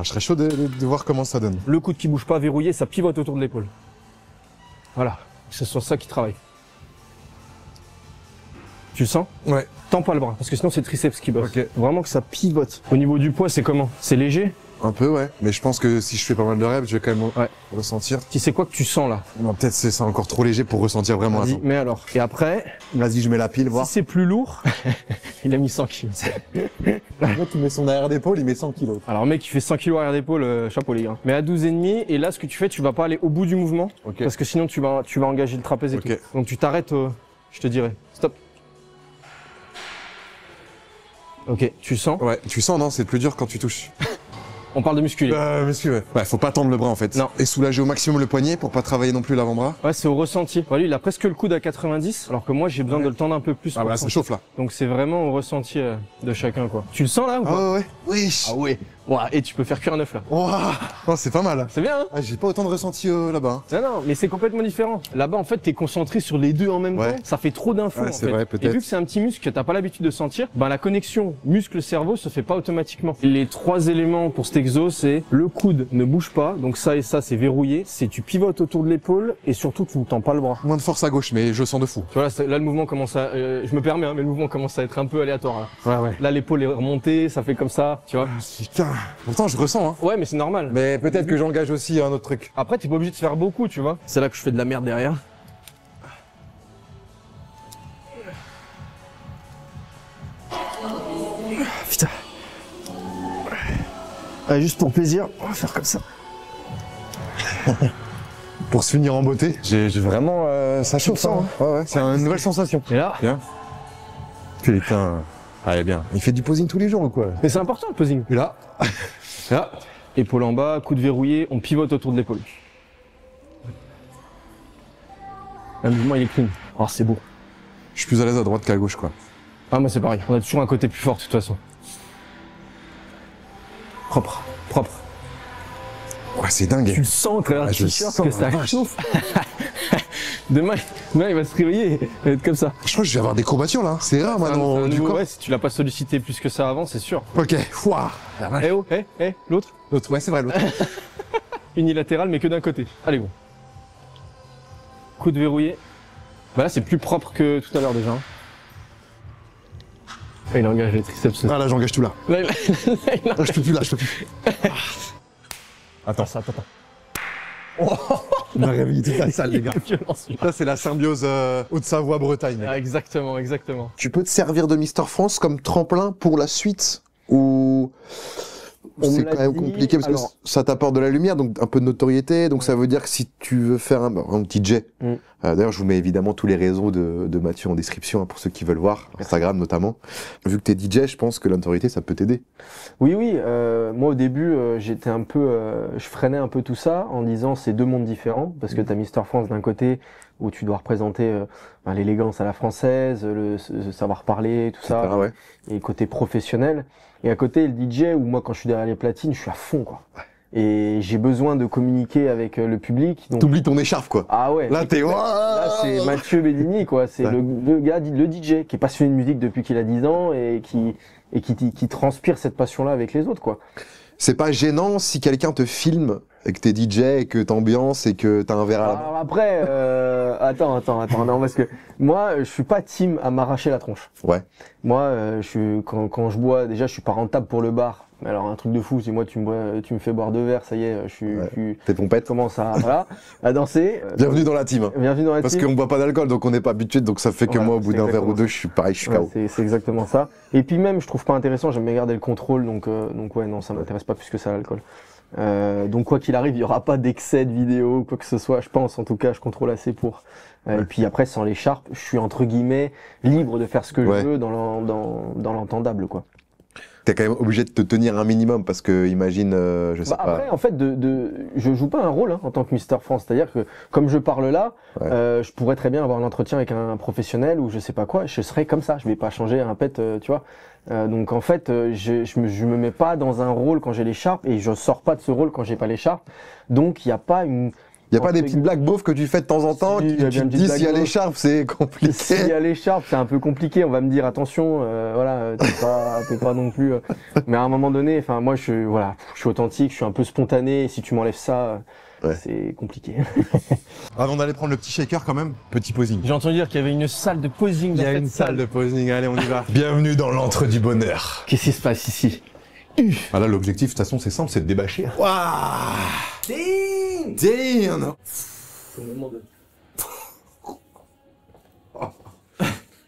Je serais chaud de voir comment ça donne. Le coude qui bouge pas, verrouillé, ça pivote autour de l'épaule. Voilà. Que ce soit ça qui travaille. Tu le sens? Ouais. Tends pas le bras, parce que sinon c'est le triceps qui bosse. Ok. Vraiment que ça pivote. Au niveau du poids, c'est comment? C'est léger? Un peu, ouais. Mais je pense que si je fais pas mal de reps, je vais quand même ressentir. Tu sais quoi que tu sens là? Non, peut-être c'est encore trop léger pour ressentir vraiment. Vas-y, mais alors. Et après? Vas-y, je mets la pile, voir. Si c'est plus lourd, il a mis 100 kg. Le mec, il met son arrière d'épaule, il met 100 kg. Alors, mec, qui fait 100 kg arrière d'épaule, chapeau les gars. Mais à 12,5, et là, ce que tu fais, tu vas pas aller au bout du mouvement. Okay. Parce que sinon, tu vas engager le trapèze et tout. Donc, tu t'arrêtes, je te dirais. Stop. Ok, tu sens? Ouais, tu sens, non, c'est plus dur quand tu touches. On parle de muscu. Muscu, ouais. Ouais, faut pas tendre le bras en fait. Non. Et soulager au maximum le poignet pour pas travailler non plus l'avant-bras. Ouais, c'est au ressenti. Lui, il a presque le coude à 90, alors que moi, j'ai besoin de le tendre un peu plus. Ah bah, ça chauffe là. Donc c'est vraiment au ressenti de chacun, quoi. Tu le sens là ou pas? Ah ouais. Oui. Ah ouais. Ouah, et tu peux faire cuire un œuf là. Ouah, non, c'est pas mal. C'est bien, hein? Ah, j'ai pas autant de ressenti là-bas. Non, non, mais c'est complètement différent. Là-bas, en fait, t'es concentré sur les deux en même Ouais. temps. Ça fait trop d'infos, Ouais, en c'est fait. vrai, Et peut-être. vu que c'est un petit muscle que t'as pas l'habitude de sentir, ben la connexion muscle-cerveau se fait pas automatiquement. Les 3 éléments pour cet exo, c'est le coude ne bouge pas, donc ça et ça, c'est verrouillé. C'est tu pivotes autour de l'épaule et surtout tu ne tends pas le bras. Moins de force à gauche, mais je sens de fou. Tu vois, là, le mouvement commence à... je me permets, hein, mais le mouvement commence à être un peu aléatoire. Là, Ouais. là l'épaule est remontée, ça fait comme ça, tu vois. Putain. Pourtant, je ressens, hein. Ouais, mais c'est normal. Mais peut-être que j'engage aussi un autre truc. Après, t'es pas obligé de faire beaucoup, tu vois. C'est là que je fais de la merde derrière. Putain. Allez, juste pour plaisir, on va faire comme ça. Pour se finir en beauté, j'ai vraiment. Ça chauffe, hein. Ouais, ouais. C'est une nouvelle sensation. Et là, Bien. Putain. Allez, bien. Il fait du posing tous les jours ou quoi? mais c'est important le posing. Et là. Là. Épaule en bas, coude verrouillé, on pivote autour de l'épaule. Le mouvement il est clean. Oh, c'est beau. Je suis plus à l'aise à droite qu'à gauche, quoi. Ah, moi c'est pareil, on a toujours un côté plus fort de toute façon. Propre, propre. Ouais, c'est dingue. Tu le sens à travers le je le t-shirt sens, que ça la vache. chauffe. demain, il va se réveiller, il va être comme ça. Je crois que je vais avoir des courbatures là. C'est rare C'est maintenant un du nouveau- corps. ouais, si tu l'as pas sollicité plus que ça avant, c'est sûr. Ok. Ouah. Eh oh, l'autre, L'autre, ouais, c'est vrai, l'autre. unilatéral mais que d'un côté. Allez bon. Coude verrouillé. Bah là c'est plus propre que tout à l'heure déjà. hein. Ah, il engage les triceps. Ah là, j'engage tout là. Là, il Ah, je peux plus là, je peux plus. Attends, ça, attends. On a réveillé toute la salle, les gars. Violence, celui-là. Ça, c'est la symbiose Haute-Savoie-Bretagne. Ah, exactement, exactement. Tu peux te servir de Mister France comme tremplin pour la suite ou On me c'est l'a quand même dit, compliqué parce alors- que ça t'apporte de la lumière, donc un peu de notoriété, donc ça veut dire que si tu veux faire un DJ, Mm. D'ailleurs je vous mets évidemment tous les réseaux de Mathieu en description hein, pour ceux qui veulent voir, Instagram notamment. Vu que t'es DJ, je pense que la notoriété ça peut t'aider. Oui, oui. Moi, au début, j'étais un peu, je freinais un peu tout ça en disant c'est deux mondes différents parce que t'as Mister France d'un côté où tu dois représenter l'élégance à la française, le savoir parler, tout ça, Ah ouais. et côté professionnel. Et à côté, le DJ où moi, quand je suis derrière les platines, je suis à fond, quoi. Et j'ai besoin de communiquer avec le public. Donc... T'oublies ton écharpe quoi. Ah ouais. Là t'es Là, c'est Mathieu Bellini, quoi. C'est Ouais. le gars, le DJ, qui est passionné de musique depuis qu'il a 10 ans et qui transpire cette passion-là avec les autres, quoi. C'est pas gênant si quelqu'un te filme et que t'es DJ et que t'ambiances et que t'as un verre à la main. Alors après, attends, non, parce que moi, je suis pas team à m'arracher la tronche. Ouais. Moi, quand je bois, déjà, je suis pas rentable pour le bar. Mais alors, un truc de fou, si moi, tu me fais boire 2 verres, ça y est, T'es pompette. je commence à danser. Bienvenue dans la team. hein. Bienvenue dans la Parce team. qu'on boit pas d'alcool, donc on n'est pas habitué, donc ça fait que Voilà, moi, au bout c'est d'un verre ou exactement deux, je suis pareil, je suis Ouais, KO. c'est exactement ça. Et puis même, je trouve pas intéressant, j'aime bien garder le contrôle, donc ouais, non, ça m'intéresse pas plus que ça, l'alcool. Donc quoi qu'il arrive, il y aura pas d'excès de vidéo, quoi que ce soit, je pense, en tout cas, je contrôle assez pour. Et puis après, sans l'écharpe, je suis entre guillemets libre de faire ce que Ouais. je veux dans l'entendable, quoi. T'es quand même obligé de te tenir un minimum parce que, imagine, je sais Bah pas. après, en fait, je joue pas un rôle en tant que Mister France. C'est-à-dire que comme je parle là, Ouais. je pourrais très bien avoir un entretien avec un professionnel ou je sais pas quoi. Je serais comme ça. Je vais pas changer un pet, tu vois. Donc en fait, je me mets pas dans un rôle quand j'ai l'écharpe et je sors pas de ce rôle quand j'ai pas l'écharpe. Donc il y a pas une. Y a pas des petites blagues beaufs que tu fais de temps en temps, Si, qui y a tu bien te une petite dis blague si à beauf. l'écharpe, c'est compliqué. Si à l'écharpe, c'est un peu compliqué. On va me dire attention, voilà, t'es pas non plus. Mais à un moment donné, enfin moi je suis authentique, je suis un peu spontané. Et si tu m'enlèves ça, Ouais. c'est compliqué. Avant d'aller prendre le petit shaker quand même, petit posing. J'ai entendu dire qu'il y avait une salle de posing dans cette salle. posing, allez on y va. Bienvenue dans l'antre du bonheur. Qu'est-ce qui se passe ici? Ah là l'objectif de toute façon c'est simple, c'est de débâcher. Waouh. Damn.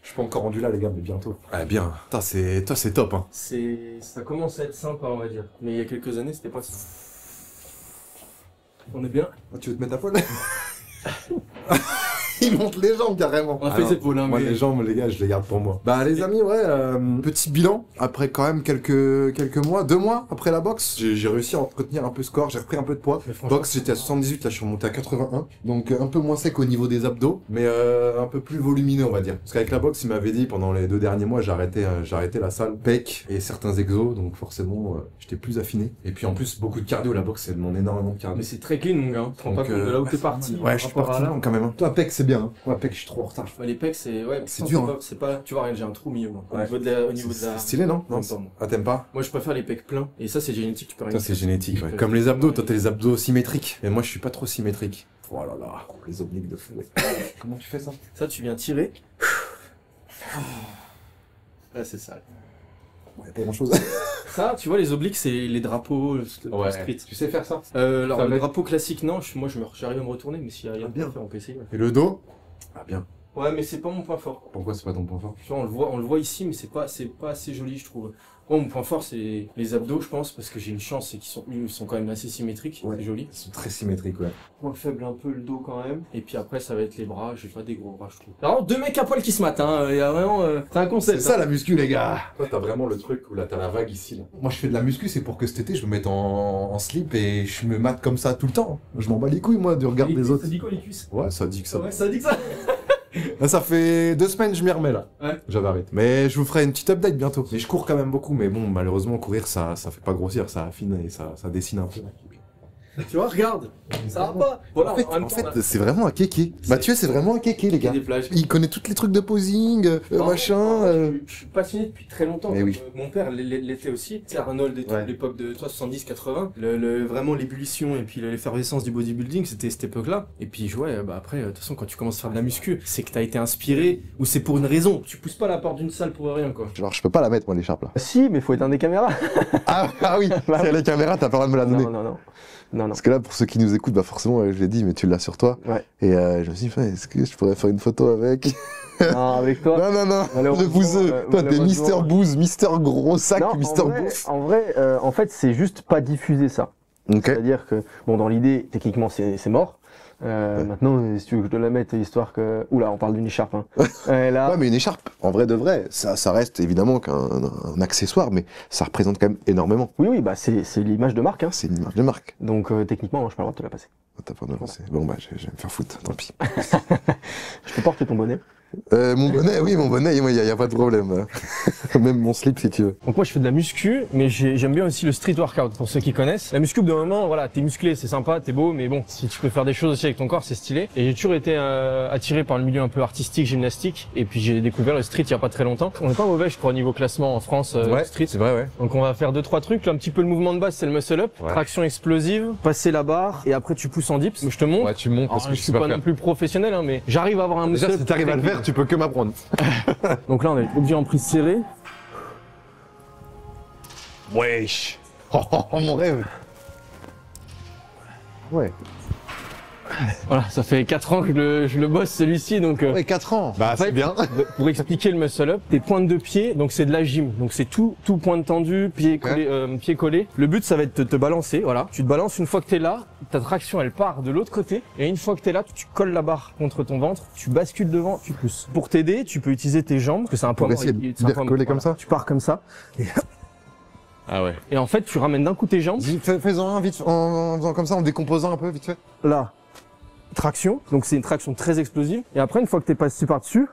Je suis pas encore rendu là les gars, mais bientôt. Ah bien, toi c'est top hein. Ça commence à être sympa, on va dire. Mais il y a quelques années, c'était pas ça. On est bien? Tu veux te mettre à poil? Il monte les jambes carrément. On a fait les épaules, hein, Moi, mais- les jambes, les gars, je les garde pour moi. Bah, les amis, ouais, petit bilan. Après quand même quelques mois, 2 mois après la boxe, j'ai réussi à entretenir un peu ce corps, j'ai repris un peu de poids. Mais franchement- Boxe, j'étais à 78, là, je suis remonté à 81. Donc, un peu moins sec au niveau des abdos, mais un peu plus volumineux, on va dire. Parce qu'avec la boxe, il m'avait dit, pendant les 2 derniers mois, j'ai arrêté la salle, pec et certains exos, donc forcément, j'étais plus affiné. Et puis en plus, beaucoup de cardio, la boxe, ça demande énormément de cardio. Mais c'est très clean, mon gars. Tu te rends Donc, pas compte de là où t'es parti. Ouais, je suis parti là. loin quand même. Toi, pec, c'est bien. Hein. Moi, pec, je suis trop en retard. Ouais, les pecs, c'est. Ouais, C'est pourtant, dur, C'est pas. Tu vois, regarde, j'ai un trou au milieu, moi. Au Ouais. niveau de la. Au niveau de la... C'est stylé, non? Non, Non, pardon. Ah, t'aimes pas? Moi, je préfère les pecs pleins. Et ça, c'est génétique, tu peux rien Ça, c'est faire. génétique, ouais. Ouais. Comme les abdos, toi, t'as les abdos symétriques. Et moi, je suis pas trop symétrique. Oh là là, les obliques de fou. Comment tu fais ça? Ça, tu viens tirer. Là, c'est sale. Ouais, pas grand chose. Ça, tu vois, les obliques, c'est les drapeaux, le street. Tu sais faire ça? Alors, Ça le va drapeau classique, non, j'arrive à me retourner, mais s'il y a rien Ah, de bien. faire, on peut essayer. Ouais. Et le dos? Ah, bien. Ouais, mais c'est pas mon point fort. Pourquoi c'est pas ton point fort? Tu vois, on le voit ici, mais c'est pas assez joli, je trouve. Moi, mon point fort, c'est les abdos, je pense, parce que j'ai une chance, c'est ils sont quand même assez symétriques, Ouais. c'est joli. Ils sont très symétriques, ouais. Point faible, un peu le dos quand même. Et puis après, ça va être les bras, j'ai pas des gros bras, je trouve. Alors, 2 mecs à poil qui se matent, hein. Il y a vraiment. C'est un concept. C'est ça la muscu, les gars. Toi, t'as vraiment le truc où là, t'as la vague ici. Là. Moi, je fais de la muscu, c'est pour que cet été, je me mette en slip et je me mate comme ça tout le temps. Je m'en bats les couilles, moi, du regard des autres. Ça dit quoi, les cuisses? Ouais, ça dit que ça. Ouais, ça dit que ça. Là, ça fait 2 semaines, je m'y remets là. Ouais. J'avais arrêté. Mais je vous ferai une petite update bientôt. Mais je cours quand même beaucoup. Mais bon, malheureusement, courir, ça fait pas grossir, ça affine et ça dessine un peu. Tu vois, regarde. Ça va pas. Voilà, En fait, même temps, on a- c'est vraiment un kéké. Mathieu, c'est vraiment un kéké, les il y a gars. des plages. Il connaît tous les trucs de posing, Non, machin. Je suis passionné depuis très longtemps. Mais comme, oui. Mon père l'était aussi. Tu sais, Arnold et tout, Ouais. l'époque de 70-80. Vraiment l'ébullition et puis l'effervescence du bodybuilding, c'était cette époque-là. Et puis, ouais, bah après, de toute façon, quand tu commences à faire de la muscu, c'est que t'as été inspiré ou c'est pour une raison. Tu pousses pas la porte d'une salle pour rien, quoi. Genre, je peux pas la mettre, moi, l'écharpe là. Si, mais faut éteindre des caméras. Ah oui, Bah si y a les caméras, t'as pas le droit de me la donner. Non. Parce que là, pour ceux qui nous écoutent, bah forcément, je l'ai dit, mais tu l'as sur toi. Ouais. Et je me suis dit, est-ce que je pourrais faire une photo avec? Non, avec toi. Non, Malheureusement, le bouseux. Toi, t'es malheureusement. Mister Bouze, Mister Gros Sac, Non, Mister Bouffe. en vrai, en fait, c'est juste pas diffuser ça. Ok. C'est-à-dire que, bon, dans l'idée, techniquement, c'est mort. Maintenant, si tu veux que je te la mette, histoire que... Oula, on parle d'une écharpe. Hein. Là, Ouais, mais une écharpe, en vrai de vrai, ça reste évidemment qu'un accessoire, mais ça représente quand même énormément. oui, bah c'est l'image de marque. Hein. C'est une image de marque. Donc, techniquement, je peux pas le droit de te la passer. T'as pas de lancer. Bon, bah, je vais me faire foutre, tant pis. Je peux porter ton bonnet. Mon bonnet, oui, mon bonnet, il y a pas de problème. Même mon slip, si tu veux. Donc moi je fais de la muscu, mais j'aime bien aussi le street workout pour ceux qui connaissent. La muscu, au bout d'un moment, voilà, t'es musclé, c'est sympa, t'es beau, mais bon, si tu peux faire des choses aussi avec ton corps, c'est stylé. Et j'ai toujours été attiré par le milieu un peu artistique, gymnastique, et puis j'ai découvert le street il y a pas très longtemps. On est pas mauvais, je crois, au niveau classement en France street. c'est vrai, ouais. Donc on va faire 2-3 trucs. Là, un petit peu le mouvement de base, c'est le muscle up, Ouais. traction explosive, passer la barre, et après tu pousses en dips. Je te montre. Ouais, tu montes parce Alors, que je suis pas non plus professionnel, hein, mais j'arrive à avoir un muscle Déjà, up. si t'arrives à le faire, tu peux que m'apprendre. Donc là, on est obligé en prise serrée. Wesh. Oh, mon rêve. Ouais. Voilà, ça fait 4 ans que je le bosse celui-ci, donc Ouais, 4 ans. Bah, en fait, c'est bien. pour expliquer le muscle up, tes pointes de pied, donc c'est de la gym, donc c'est tout pointe tendue, pied collé. Le but, ça va être de te balancer, voilà. Tu te balances, une fois que t'es là, ta traction elle part de l'autre côté, et une fois que t'es là, tu colles la barre contre ton ventre, tu bascules devant, tu pousses. Pour t'aider, tu peux utiliser tes jambes, parce que c'est un point Pour essayer de c'est un bien point- recoller comme ça. Tu pars comme ça, Ah ouais. et en fait, tu ramènes d'un coup tes jambes, Fais-en un vite, en faisant comme ça, en décomposant un peu, vite fait. là, traction, donc c'est une traction très explosive, et après, une fois que t'es passé par-dessus,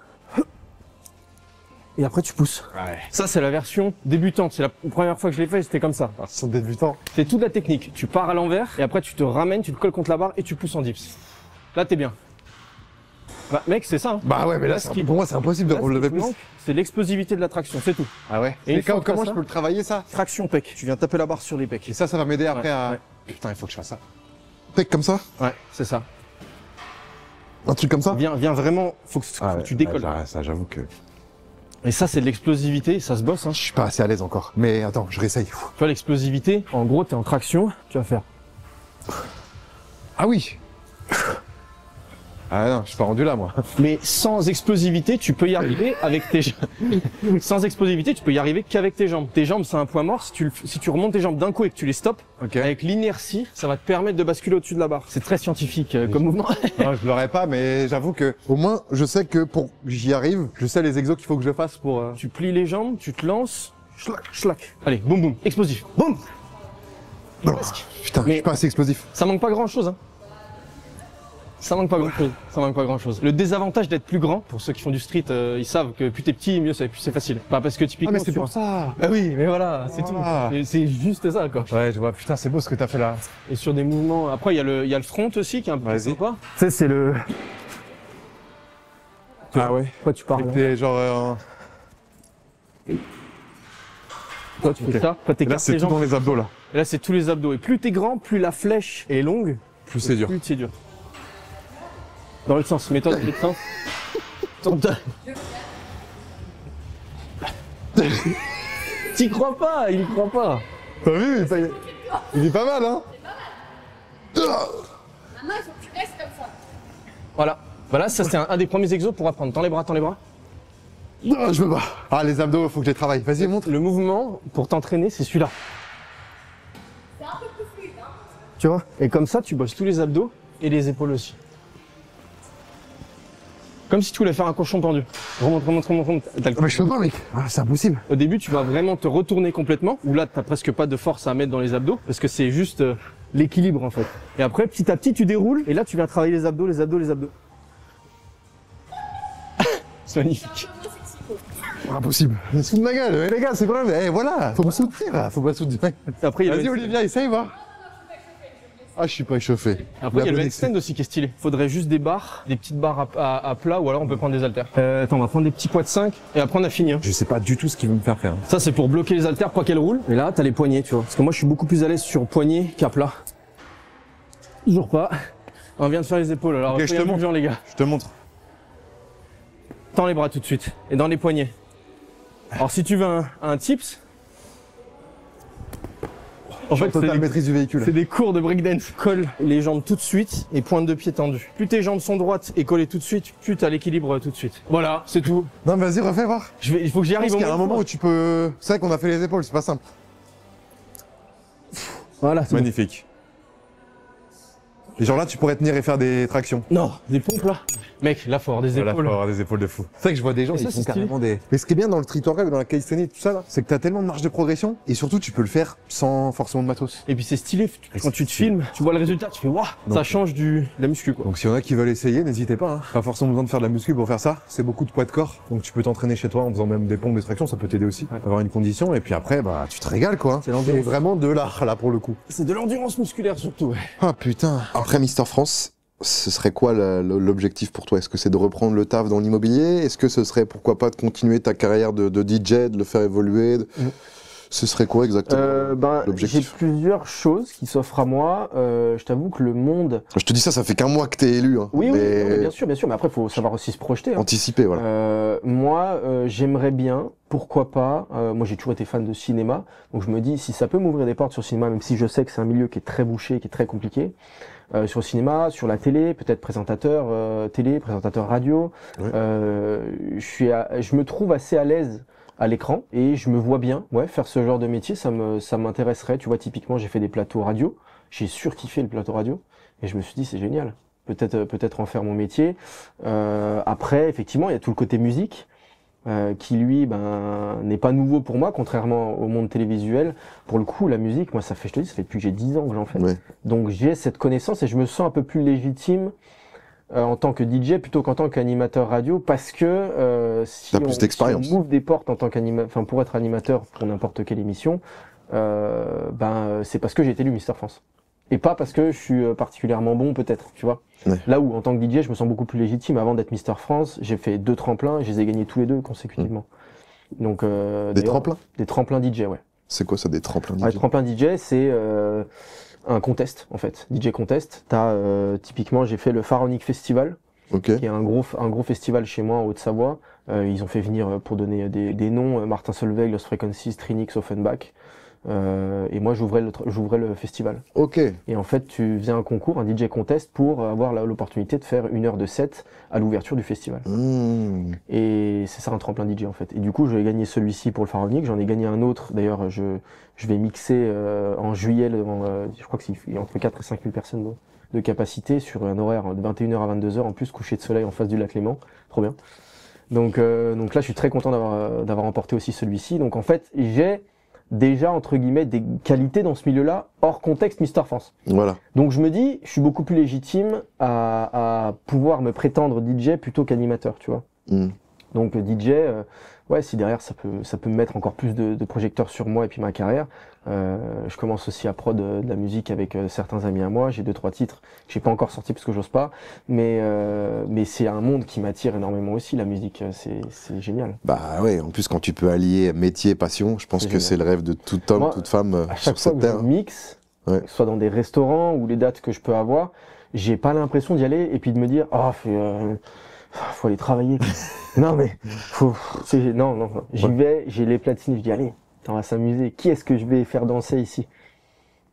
et après tu pousses. Ouais. Ça, c'est la version débutante. C'est la première fois que je l'ai fait, c'était comme ça. Son débutant. C'est toute la technique. Tu pars à l'envers et après tu te ramènes, tu te colles contre la barre et tu pousses en dips. Là, t'es bien. Bah, mec, c'est ça. Hein. Bah ouais, mais là, Ce qui- pour moi, c'est impossible de Là, ce relever qui plus. manque, c'est l'explosivité de la traction, c'est tout. Ah ouais. Et une fois que comment t'as je ça- peux le travailler, ça? Traction pec. Tu viens taper la barre sur les pecs. Et ça va m'aider après Ouais, à... ouais. Putain, il faut que je fasse ça. Pec comme ça? Ouais, c'est ça. Un truc comme ça? Viens vraiment, faut que tu décolles. Ça, j'avoue que... Et ça, c'est de l'explosivité, ça se bosse. Hein. Je suis pas assez à l'aise encore. Mais attends, je réessaye. Tu vois, l'explosivité, en gros, t'es en traction, tu vas faire. Ah oui. Ah non, je suis pas rendu là, moi. Mais sans explosivité, tu peux y arriver avec tes jambes. Sans explosivité, tu peux y arriver qu'avec tes jambes. Tes jambes, c'est un point mort. Si tu remontes tes jambes d'un coup et que tu les stops, avec l'inertie, ça va te permettre de basculer au-dessus de la barre. C'est très scientifique comme mouvement. Non, je l'aurais pas, mais j'avoue que au moins, je sais que pour que j'y arrive, je sais les exos qu'il faut que je fasse pour... Tu plies les jambes, tu te lances, schlac, schlac. Allez, boum boum, explosif, boum. Presque. Putain, Mais- je suis pas assez explosif. Ça manque pas grand-chose, hein. Ça manque pas grand-chose. Ça manque pas grand-chose. Le désavantage d'être plus grand, pour ceux qui font du street, ils savent que plus t'es petit, mieux c'est facile. Pas parce que typiquement. Ah, mais c'est pour ça. Ah oui, mais voilà, c'est tout. Voilà. C'est juste ça, quoi. Ouais, je vois. Putain, c'est beau ce que t'as fait là. Et sur des mouvements. Après, il y a le front aussi qui est un peu Vas-y. sympa. Tu sais, c'est le. Ah ouais. Toi, tu parles. T'es genre... Toi, tu fais ça. Toi, Là, t'écartes c'est les tout jambes. dans les abdos là. Et là, c'est tous les abdos. Et plus t'es grand, plus la flèche est longue, Plus c'est dur. plus c'est dur. Dans l'autre sens. Mets-toi dans l'autre sens. Tourne-toi. T'y crois pas, il y croit pas. T'as vu il est pas mal, hein. Maintenant, il faut que tu restes comme ça. Voilà. Voilà, ça c'est un des premiers exos pour apprendre. Tends les bras, tends les bras. Ah, je me bats. Ah, les abdos, faut que je les travaille. Vas-y, montre. Le mouvement pour t'entraîner, c'est celui-là. C'est un peu plus fluide, hein. Tu vois? Et comme ça, tu bosses tous les abdos et les épaules aussi. Comme si tu voulais faire un cochon pendu. Remonte, remonte, remonte, remonte. T'as le- Ah, mais je peux pas, mec. Ah, c'est impossible. Au début, tu vas vraiment te retourner complètement, où là, t'as presque pas de force à mettre dans les abdos, parce que c'est juste l'équilibre en fait. Et après, petit à petit, tu déroules, et là, tu viens travailler les abdos, les abdos, les abdos. C'est magnifique. Impossible. Il se fout de ma gueule. Eh, les gars, c'est quoi? Eh, voilà. Faut me soutenir. Faut pas soutenir. Après, il y a Vas-y, le Olivia, essaye, va. Ah, je suis pas échauffé. Après, il y a le bonne handstand aussi qui est stylé. Faudrait juste des barres, des petites barres à plat, ou alors on peut prendre des haltères. Attends, on va prendre des petits poids de 5, et après on a fini. Hein. Je sais pas du tout ce qu'il veut me faire faire. Ça, c'est pour bloquer les haltères, quoi qu'elles roulent. Et là, t'as les poignets, tu vois. Parce que moi, je suis beaucoup plus à l'aise sur poignets qu'à plat. Toujours pas. On vient de faire les épaules, alors Ok, je soyez te montre. indulgents, les gars. Je te montre. Tends les bras tout de suite. Et dans les poignets. Alors, si tu veux un tips. En fait, Totale maîtrise du véhicule. c'est des cours de breakdance. Colle les jambes tout de suite et pointe de pied tendu. Plus tes jambes sont droites et collées tout de suite, plus t'as l'équilibre tout de suite. Voilà, c'est tout. Non, mais vas-y, refais voir. Il faut que j'y Je pense arrive qu'il y a au un moins moment une où tu peux... C'est vrai qu'on a fait les épaules, c'est pas simple. fois. Voilà, c'est bon. Magnifique. Et genre là, tu pourrais tenir et faire des tractions. Non, des pompes là. Mec, là, faut avoir des Voilà, épaules. faut avoir des épaules de fou. C'est vrai que je vois des gens, Et ça, ils c'est font stylé. carrément des... Mais ce qui est bien dans le street workout et dans la calisthénie, tout ça là, c'est que t'as tellement de marge de progression et surtout tu peux le faire sans forcément de matos. Et puis c'est stylé, quand tu te filmes, tu vois le résultat, tu fais waouh, ça change de la muscu quoi. Donc s'il y en a qui veulent essayer, n'hésitez pas. Hein. Pas forcément besoin de faire de la muscu pour faire ça. C'est beaucoup de poids de corps. Donc tu peux t'entraîner chez toi en faisant même des pompes, des tractions, ça peut t'aider aussi. Avoir une condition et puis après, bah tu te régales quoi. C'est l'endurance. vraiment de l'art là pour le coup. C'est de l'endurance musculaire surtout, ouais. Ah putain. Après Mister France, ce serait quoi l'objectif pour toi? Est-ce que c'est de reprendre le taf dans l'immobilier? Est-ce que ce serait pourquoi pas de continuer ta carrière de DJ, de le faire évoluer? Ce serait quoi exactement J'ai l'objectif? plusieurs choses qui s'offrent à moi. Je t'avoue que le monde... Je te dis ça fait qu'un mois que t'es élu. Hein, Oui, mais oui, bien sûr. Mais après, il faut savoir aussi se projeter. Hein. anticiper, voilà. Moi, j'aimerais bien, pourquoi pas, moi j'ai toujours été fan de cinéma, donc je me dis si ça peut m'ouvrir des portes sur le cinéma, même si je sais que c'est un milieu qui est très bouché, qui est très compliqué, sur le cinéma, sur la télé, peut-être présentateur télé, présentateur radio, Ouais. je me trouve assez à l'aise à l'écran et je me vois bien faire ce genre de métier, ça m'intéresserait. Tu vois, typiquement j'ai fait des plateaux radio, j'ai surkiffé le plateau radio et je me suis dit c'est génial, peut-être en faire mon métier. Après effectivement il y a tout le côté musique qui lui n'est pas nouveau pour moi, contrairement au monde télévisuel. Pour le coup la musique, moi ça fait depuis que j'ai 10 ans que j'en fais. Ouais. Donc j'ai cette connaissance et je me sens un peu plus légitime en tant que DJ plutôt qu'en tant qu'animateur radio, parce que si T'as plus d'expérience. on m'ouvre des portes en tant qu'animateur, pour être animateur pour n'importe quelle émission, c'est parce que j'ai été élu Mister France. Et pas parce que je suis particulièrement bon peut-être, tu vois. Ouais. Là où en tant que DJ je me sens beaucoup plus légitime. Avant d'être Mister France, j'ai fait 2 tremplins et je les ai gagnés tous les 2 consécutivement. Donc Des d'ailleurs, tremplins? Des tremplins DJ, ouais. C'est quoi ça, des tremplins Ouais, DJ? tremplin DJ, c'est un contest en fait, DJ contest. T'as typiquement, j'ai fait le Pharaonic Festival, Ok. qui est un gros festival chez moi en Haute-Savoie. Ils ont fait venir pour donner des noms Martin Solveig, Lost Frequencies, Trinix, Offenbach. Et moi, j'ouvrais le festival. Ok. Et en fait, tu faisais un concours, un DJ contest pour avoir l'opportunité de faire 1 heure de set à l'ouverture du festival. Mmh. Et c'est ça un tremplin DJ en fait. Et du coup, j'ai gagné celui-ci pour le Pharaonique, j'en ai gagné un autre. D'ailleurs, je vais mixer en juillet, je crois que c'est entre 4 et 5 000 personnes de capacité sur un horaire de 21h à 22h, en plus coucher de soleil en face du lac Léman. Trop bien. Donc là, je suis très content d'avoir remporté aussi celui-ci. Donc en fait, j'ai déjà, entre guillemets, des qualités dans ce milieu-là, hors contexte Mister France. Voilà. Donc je me dis, je suis beaucoup plus légitime à pouvoir me prétendre DJ plutôt qu'animateur, tu vois. Mmh. Donc DJ, ouais, si derrière ça peut me mettre encore plus de projecteurs sur moi et puis ma carrière. Je commence aussi à prod de la musique avec certains amis à moi. J'ai 2-3 titres que j'ai pas encore sortis parce que j'ose pas. Mais c'est un monde qui m'attire énormément aussi, la musique. C'est génial. Bah ouais, en plus quand tu peux allier métier et passion, je pense C'est que génial. c'est le rêve de tout homme, Moi, toute femme À sur chaque fois cette que je terre. mixe, Ouais. que ce soit dans des restaurants ou les dates que je peux avoir, j'ai pas l'impression d'y aller et puis de me dire faut aller travailler. Non mais non, j'y vais, j'ai les platines, je dis allez, on va s'amuser. Qui est-ce que je vais faire danser ici?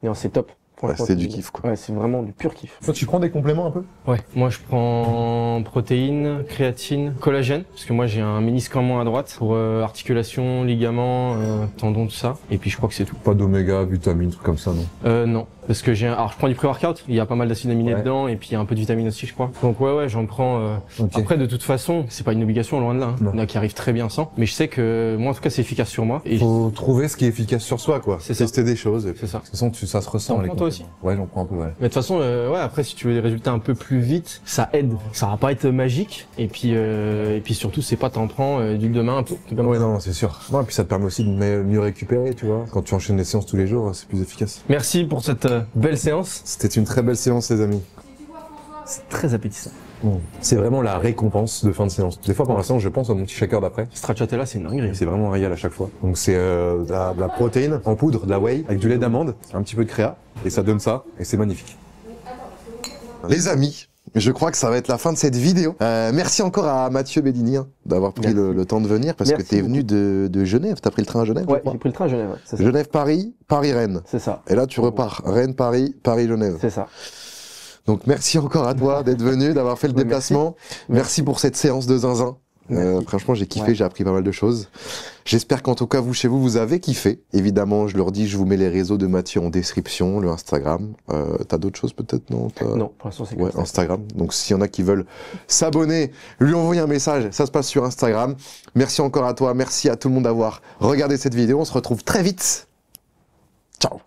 Non, c'est top. Franchement, c'est du kiff, quoi. Ouais, c'est vraiment du pur kiff. Toi, tu prends des compléments un peu? Ouais, moi je prends protéines, créatine, collagène, parce que moi j'ai un ménisque en moins à droite pour articulation, ligaments, tendons, tout ça. Et puis je crois que c'est tout. Pas d'oméga, vitamines, trucs comme ça, non? Non, parce que alors je prends du pré-workout, il y a pas mal d'acides aminés Ouais. dedans et puis il y a un peu de vitamines aussi, je crois. Donc ouais, j'en prends. Ok. Après, de toute façon, c'est pas une obligation, loin de là. Non. Il y en a qui arrivent très bien sans. Mais je sais que moi en tout cas c'est efficace sur moi. Et Faut trouver ce qui est efficace sur soi, quoi. C'est ça. Tester des choses. Et puis, c'est ça. de toute façon, ça se ressent. T'en les prends toi aussi? compléments. Ouais, j'en prends un peu, ouais. Mais de toute façon, ouais, après, si tu veux des résultats un peu plus vite, ça aide. Ça va pas être magique. Et puis surtout, c'est pas t'en prends d'huile de main un peu. Ouais, non, c'est sûr. Ouais, puis ça te permet aussi de mieux récupérer, tu vois. Quand tu enchaînes les séances tous les jours, c'est plus efficace. Merci pour cette belle séance. C'était une très belle séance, les amis. C'est très appétissant. C'est vraiment la récompense de fin de séance. Des fois, pendant la séance, je pense à mon petit shaker d'après. Stracciatella, c'est une dinguerie. Et c'est vraiment un régal à chaque fois. Donc c'est de la protéine en poudre, de la whey, avec du lait d'amande, un petit peu de créa, et ça donne ça, et c'est magnifique. Les amis, je crois que ça va être la fin de cette vidéo. Merci encore à Mathieu Bellini d'avoir pris le temps de venir, parce Merci que t'es venu de Genève. T'as pris le train à Genève, je Ouais, crois. j'ai pris le train à Genève, ouais, c'est ça. Genève-Paris, Paris-Rennes. C'est ça. Et là, tu repars. Rennes-Paris, Paris-Genève. C'est ça. Donc merci encore à toi d'être venu, d'avoir fait le Ouais, déplacement. Merci pour cette séance de zinzin. Franchement, j'ai kiffé, Ouais. j'ai appris pas mal de choses. J'espère qu'en tout cas, vous, chez vous, vous avez kiffé. Évidemment, je leur dis, je vous mets les réseaux de Mathieu en description, le Instagram. T'as d'autres choses peut-être, non? Non, pour l'instant, c'est Ouais, comme ça. Instagram. Donc s'il y en a qui veulent s'abonner, lui envoyer un message, ça se passe sur Instagram. Merci encore à toi, merci à tout le monde d'avoir regardé cette vidéo. On se retrouve très vite. Ciao.